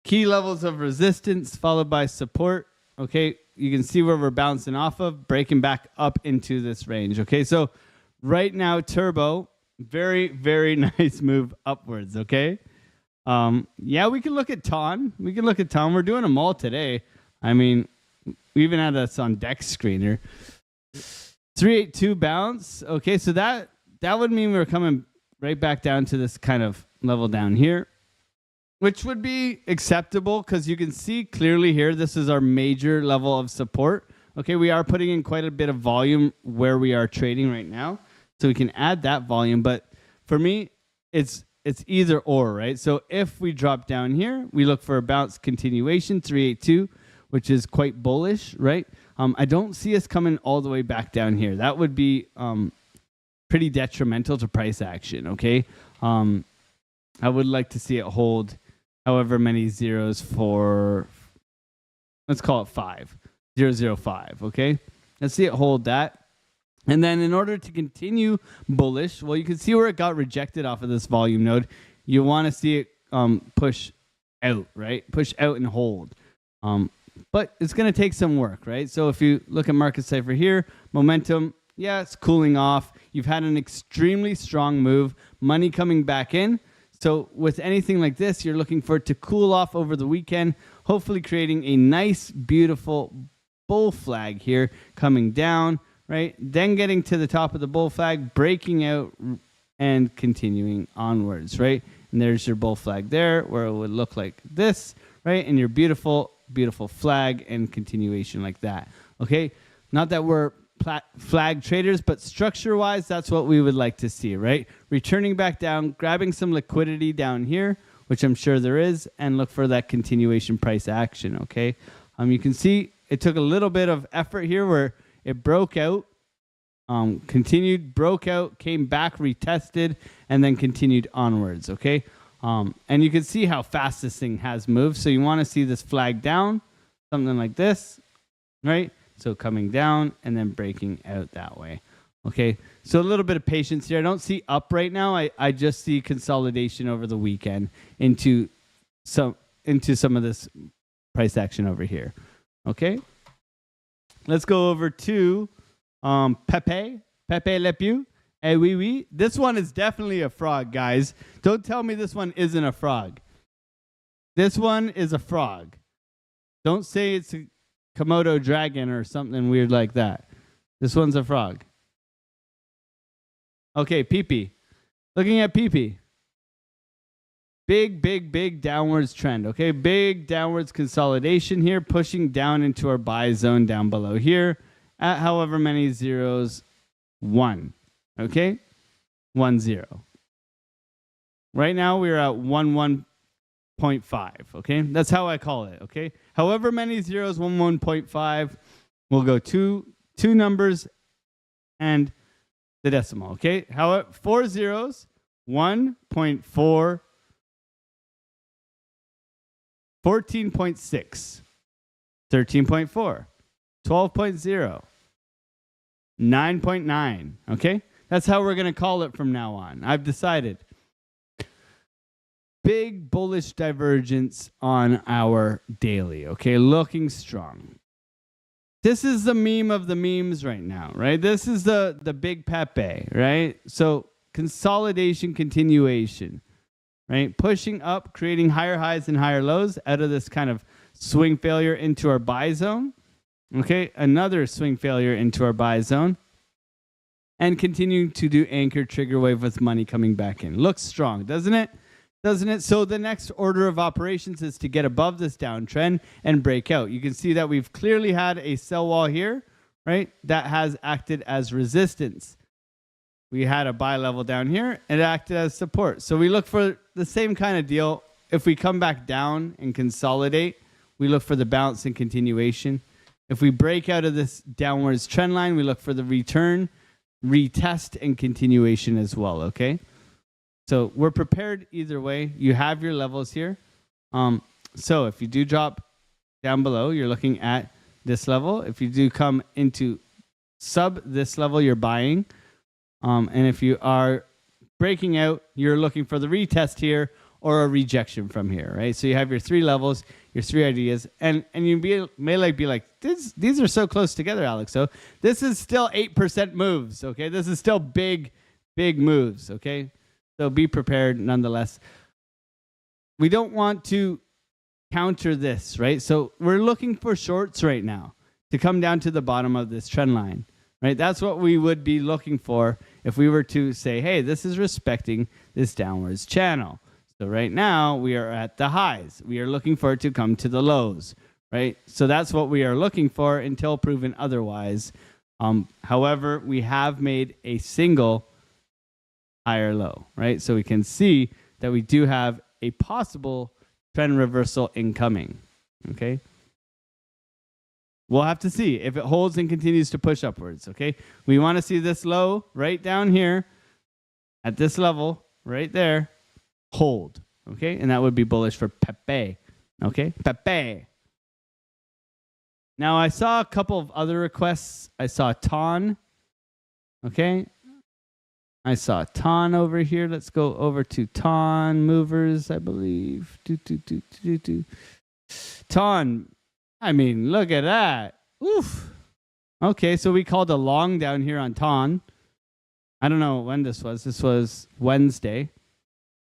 Key levels of resistance followed by support. Okay? You can see where we're bouncing off of, breaking back up into this range. Okay? So right now, turbo, very, very nice move upwards. Okay? Yeah, we can look at Ton. We're doing them all today. I mean, we even had us on Dex screener. 382 bounce. Okay, so that would mean we're coming right back down to this kind of level down here, which would be acceptable because you can see clearly here this is our major level of support. Okay, we are putting in quite a bit of volume where we are trading right now, so we can add that volume. But for me, it's either or, right? So if we drop down here, we look for a bounce continuation, 382, which is quite bullish, right? I don't see us coming all the way back down here. That would be pretty detrimental to price action, okay? I would like to see it hold however many zeros for, let's call it 0.05, okay? Let's see it hold that. And then in order to continue bullish, well, you can see where it got rejected off of this volume node. You want to see it push out, right? Push out and hold. But it's going to take some work, right? So if you look at market cipher here, momentum, yeah, it's cooling off. You've had an extremely strong move, money coming back in. So with anything like this, you're looking for it to cool off over the weekend, hopefully creating a nice, beautiful bull flag here coming down, right? Then getting to the top of the bull flag, breaking out and continuing onwards, right? And there's your bull flag there where it would look like this, right? And your beautiful flag and continuation like that. Okay, not that we're flag traders, but structure-wise, that's what we would like to see, right? Returning back down, grabbing some liquidity down here, which I'm sure there is, and look for that continuation price action. Okay, you can see it took a little bit of effort here where it broke out, continued, broke out, came back, retested, and then continued onwards. Okay. And you can see how fast this thing has moved. So you want to see this flag down, something like this, right? So coming down and then breaking out that way. Okay, so a little bit of patience here. I don't see up right now. I just see consolidation over the weekend into some of this price action over here. Okay, let's go over to Pepe Le Pew. Eh, oui, oui. This one is definitely a frog, guys. Don't tell me this one isn't a frog. This one is a frog. Don't say it's a Komodo dragon or something weird like that. This one's a frog. Okay, PP. Looking at PP. Big downwards trend. Okay, big downwards consolidation here, pushing down into our buy zone down below here at however many zeros. 1. Okay, 1 0. Right now we're at 1.5. Okay, that's how I call it. Okay, however many zeros, 1.5. We'll go two numbers and the decimal. Okay, however, 4 zeros, 1.4, 14.6, 13.4, 12.0, 9.9. Okay, that's how we're going to call it from now on. I've decided. Big bullish divergence on our daily. Okay, looking strong. This is the meme of the memes right now, right? This is the big Pepe, right? So consolidation continuation, right? Pushing up, creating higher highs and higher lows out of this kind of swing failure into our buy zone. Okay, another swing failure into our buy zone. And continuing to do anchor trigger wave with money coming back in. Looks strong, doesn't it? Doesn't it? So the next order of operations is to get above this downtrend and break out. You can see that we've clearly had a sell wall here, right? That has acted as resistance. We had a buy level down here and it acted as support. So we look for the same kind of deal. If we come back down and consolidate, we look for the bounce and continuation. If we break out of this downwards trend line, we look for the return, retest, and continuation as well, okay? So we're prepared either way. You have your levels here. So if you do drop down below, you're looking at this level. If you do come into sub this level, you're buying. And if you are breaking out, you're looking for the retest here or a rejection from here, right? So you have your 3 levels, your 3 ideas, and you may be like, these are so close together, Alex. So this is still 8% moves, okay? This is still big moves, okay? So be prepared nonetheless. We don't want to counter this, right? So we're looking for shorts right now to come down to the bottom of this trend line, right? That's what we would be looking for if we were to say, hey, this is respecting this downwards channel. So right now we are at the highs. We are looking for it to come to the lows, right? So that's what we are looking for until proven otherwise. However, we have made a single higher low, right? So we can see that we do have a possible trend reversal incoming, okay? We'll have to see if it holds and continues to push upwards, okay? We want to see this low right down here at this level right there hold, okay? And that would be bullish for Pepe, okay? Pepe. Now, I saw a couple of other requests. I saw TON, okay? I saw TON over here. Let's go over to TON movers, I believe. TON. I mean, look at that. Oof. Okay, so we called a long down here on TON. I don't know when this was. This was Wednesday.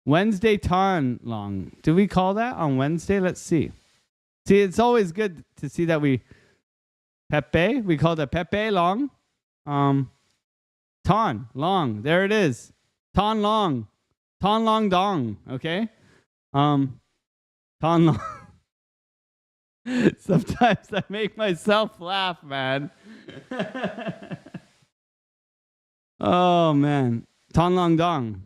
Wednesday TON long. Did we call that on Wednesday? Let's see. See, it's always good to see that we called it Pepe long. TON long. There it is. TON long. TON long dong. Okay. TON long. Sometimes I make myself laugh, man. Oh man. TON long dong.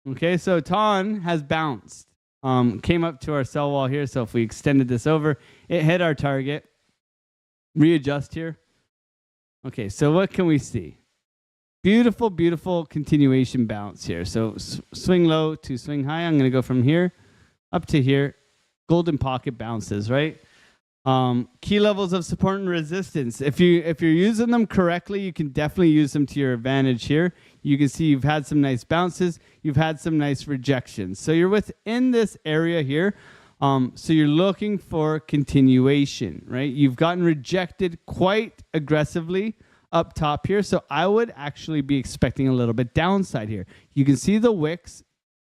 Okay, so TON has bounced. Came up to our sell wall here. So if we extended this over, it hit our target. Readjust here. Okay, so what can we see? Beautiful, beautiful continuation bounce here. So swing low to swing high. I'm going to go from here up to here. Golden pocket bounces, right? Key levels of support and resistance. If you're using them correctly, you can definitely use them to your advantage here. You can see you've had some nice bounces. You've had some nice rejections. So you're within this area here. So you're looking for continuation, right? You've gotten rejected quite aggressively up top here. So I would actually be expecting a little bit downside here. You can see the wicks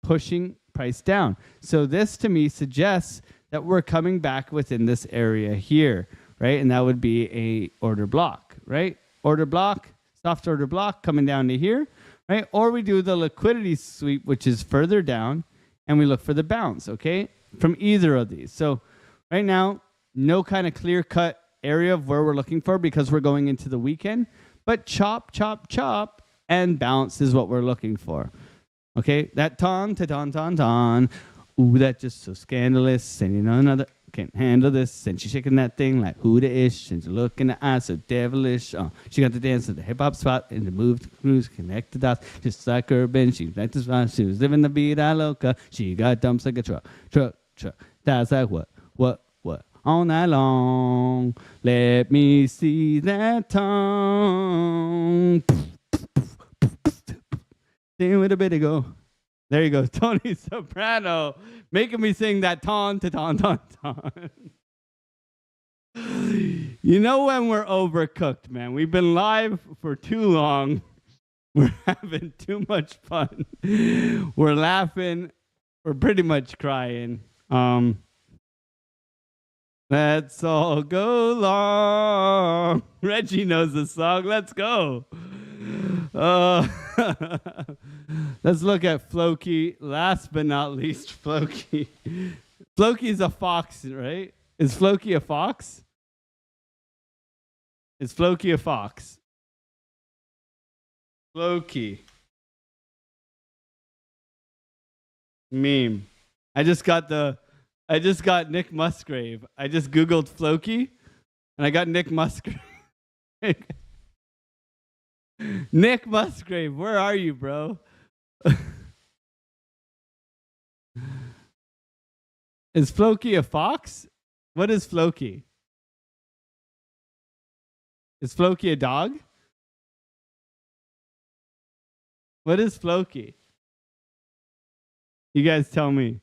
pushing price down. So this to me suggests that we're coming back within this area here, right? And that would be a order block, right? Order block, soft order block coming down to here, right? Or we do the liquidity sweep, which is further down, and we look for the bounce, okay? From either of these. So right now, no kind of clear-cut area of where we're looking for because we're going into the weekend, but chop, chop, chop, and bounce is what we're looking for. Okay, that ton. Ooh, that's just so scandalous. And you know, another can't handle this. And she's shaking that thing like who the ish. And she look in the eyes so devilish. She got the dance at the hip hop spot and the move to cruise, connect the dots. Just like her Ben, she like the spot. She was living the vida loca. She got dumps like a truck. That's like what? All night long. Let me see that tongue. Sing with a bit ago. There you go, Tony Soprano, making me sing that ton. You know when we're overcooked, man. We've been live for too long. We're having too much fun. We're laughing. We're pretty much crying. Let's all go long. Reggie knows the song. Let's go. Let's look at Floki. Last but not least, Floki. Floki's a fox, right? Is Floki a fox? Is Floki a fox? Floki. Meme. I just got Nick Musgrave. I just Googled Floki and I got Nick Musgrave. Nick Musgrave, where are you, bro? Is Floki a fox? What is Floki? Is Floki a dog? What is Floki? You guys tell me.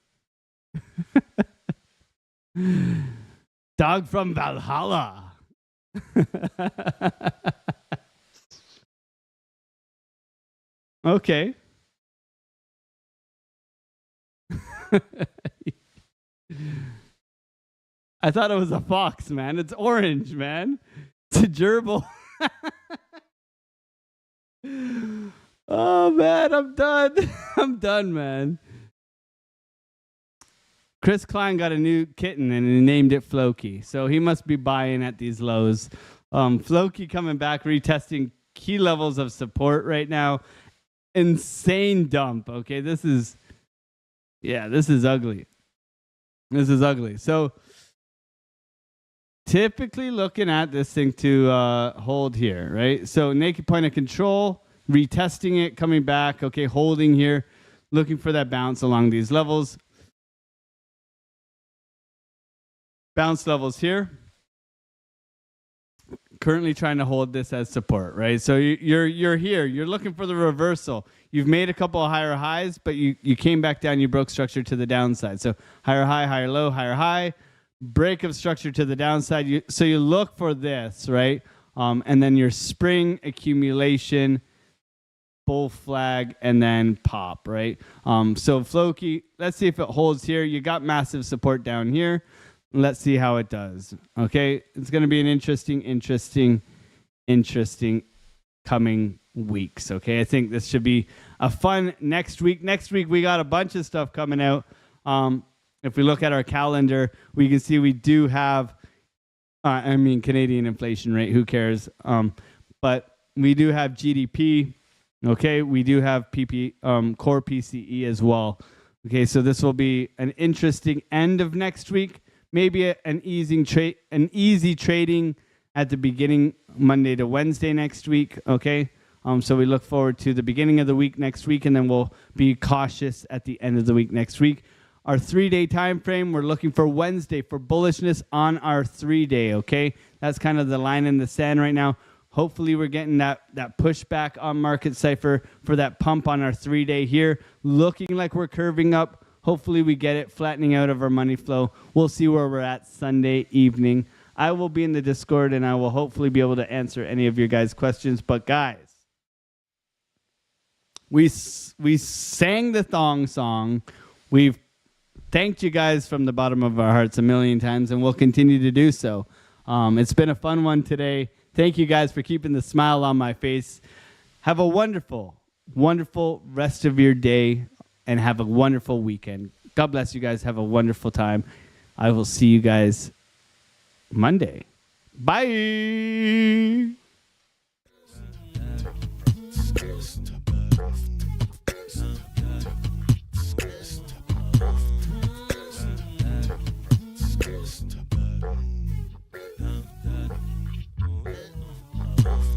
Dog from Valhalla. Okay. I thought it was a fox, man. It's orange, man. It's a gerbil. Oh, man, I'm done. I'm done, man. Chris Klein got a new kitten and he named it Floki. So he must be buying at these lows. Floki coming back, retesting key levels of support right now. Insane dump. Okay, this is ugly. This is ugly. So typically looking at this thing to hold here, right? So naked point of control, retesting it, coming back. Okay, holding here, looking for that bounce along these levels. Bounce levels here. Currently trying to hold this as support, right? So you're here. You're looking for the reversal. You've made a couple of higher highs, but you came back down. You broke structure to the downside. So higher high, higher low, higher high. Break of structure to the downside. So you look for this, right? And then your spring accumulation, bull flag, and then pop, right? So Floki, let's see if it holds here. You got massive support down here. Let's see how it does. Okay, it's going to be an interesting coming weeks. Okay, I think this should be a fun next week. Next week we got a bunch of stuff coming out. If we look at our calendar, we can see we do have, Canadian inflation rate. Who cares? But we do have GDP. Okay, we do have core PCE as well. Okay, so this will be an interesting end of next week. Maybe an easy trading at the beginning, Monday to Wednesday next week, okay? So we look forward to the beginning of the week next week, and then we'll be cautious at the end of the week next week. our 3-day time frame. We're looking for Wednesday for bullishness on our 3-day, okay? That's kind of the line in the sand right now. Hopefully we're getting that pushback on Market Cypher for that pump on our 3-day here. Looking like we're curving up. Hopefully we get it flattening out of our money flow. We'll see where we're at Sunday evening. I will be in the Discord, and I will hopefully be able to answer any of your guys' questions. But guys, we sang the thong song. We've thanked you guys from the bottom of our hearts a million times, and we'll continue to do so. It's been a fun one today. Thank you guys for keeping the smile on my face. Have a wonderful, wonderful rest of your day, and have a wonderful weekend. God bless you guys. Have a wonderful time. I will see you guys Monday. Bye.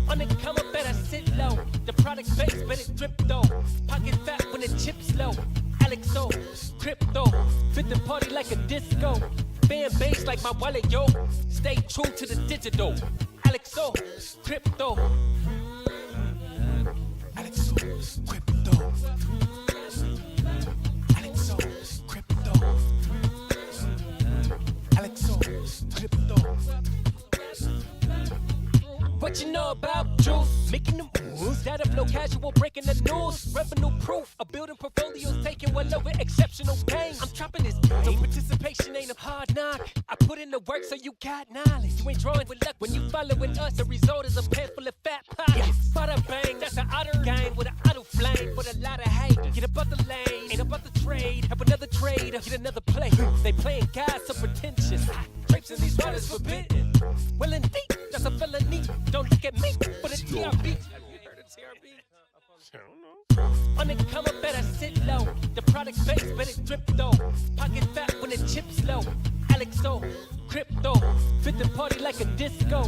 On the come up, better sit low. The product base, but it drip though. Pocket fat when the chips low. Alex O, crypto, fit the party like a disco. Fan base like my wallet, yo. Stay true to the digital. Alex O, crypto. Alex O, crypto. Alex O, crypto. Alex O, crypto. What you know about juice? Making them moves that flow casual, breaking the news. Revenue proof, a building portfolios taking well over exceptional gain. I'm chopping this game. So participation ain't a hard knock. I put in the work so you got knowledge. You ain't drawing with luck when you following us. The result is a pen full of fat pockets. Bada bang, that's an otter game with an auto flame. With a lot of hate. Get about the lane, ain't about the trade. Have another trade, get another play. They playing guys so pretentious. Drapes in these waters forbidden. Well indeed, that's a felony. Don't look at me, but it's TRB. Have you heard of TRB? I don't know. On the come up, better sit low. The product base, but it drip though. Pocket fat when the chips low. Alex O, crypto, fit the party like a disco.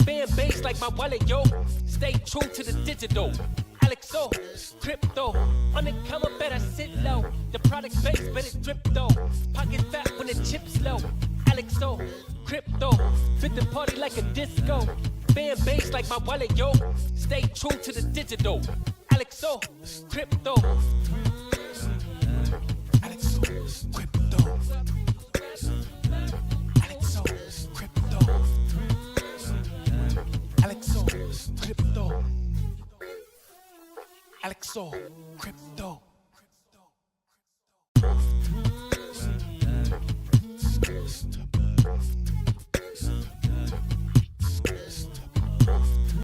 Fan base like my wallet, yo. Stay true to the digital. Alex O, crypto. On the come up, better sit low. The product base, but it drip though. Pocket fat when the chips low. Alex O, crypto, fit the party like a disco. Fan base like my wallet, yo. Stay true to the digital. Alex O, crypto. Alex O, crypto. Alex O, crypto. Alex O, crypto. Alex O, crypto.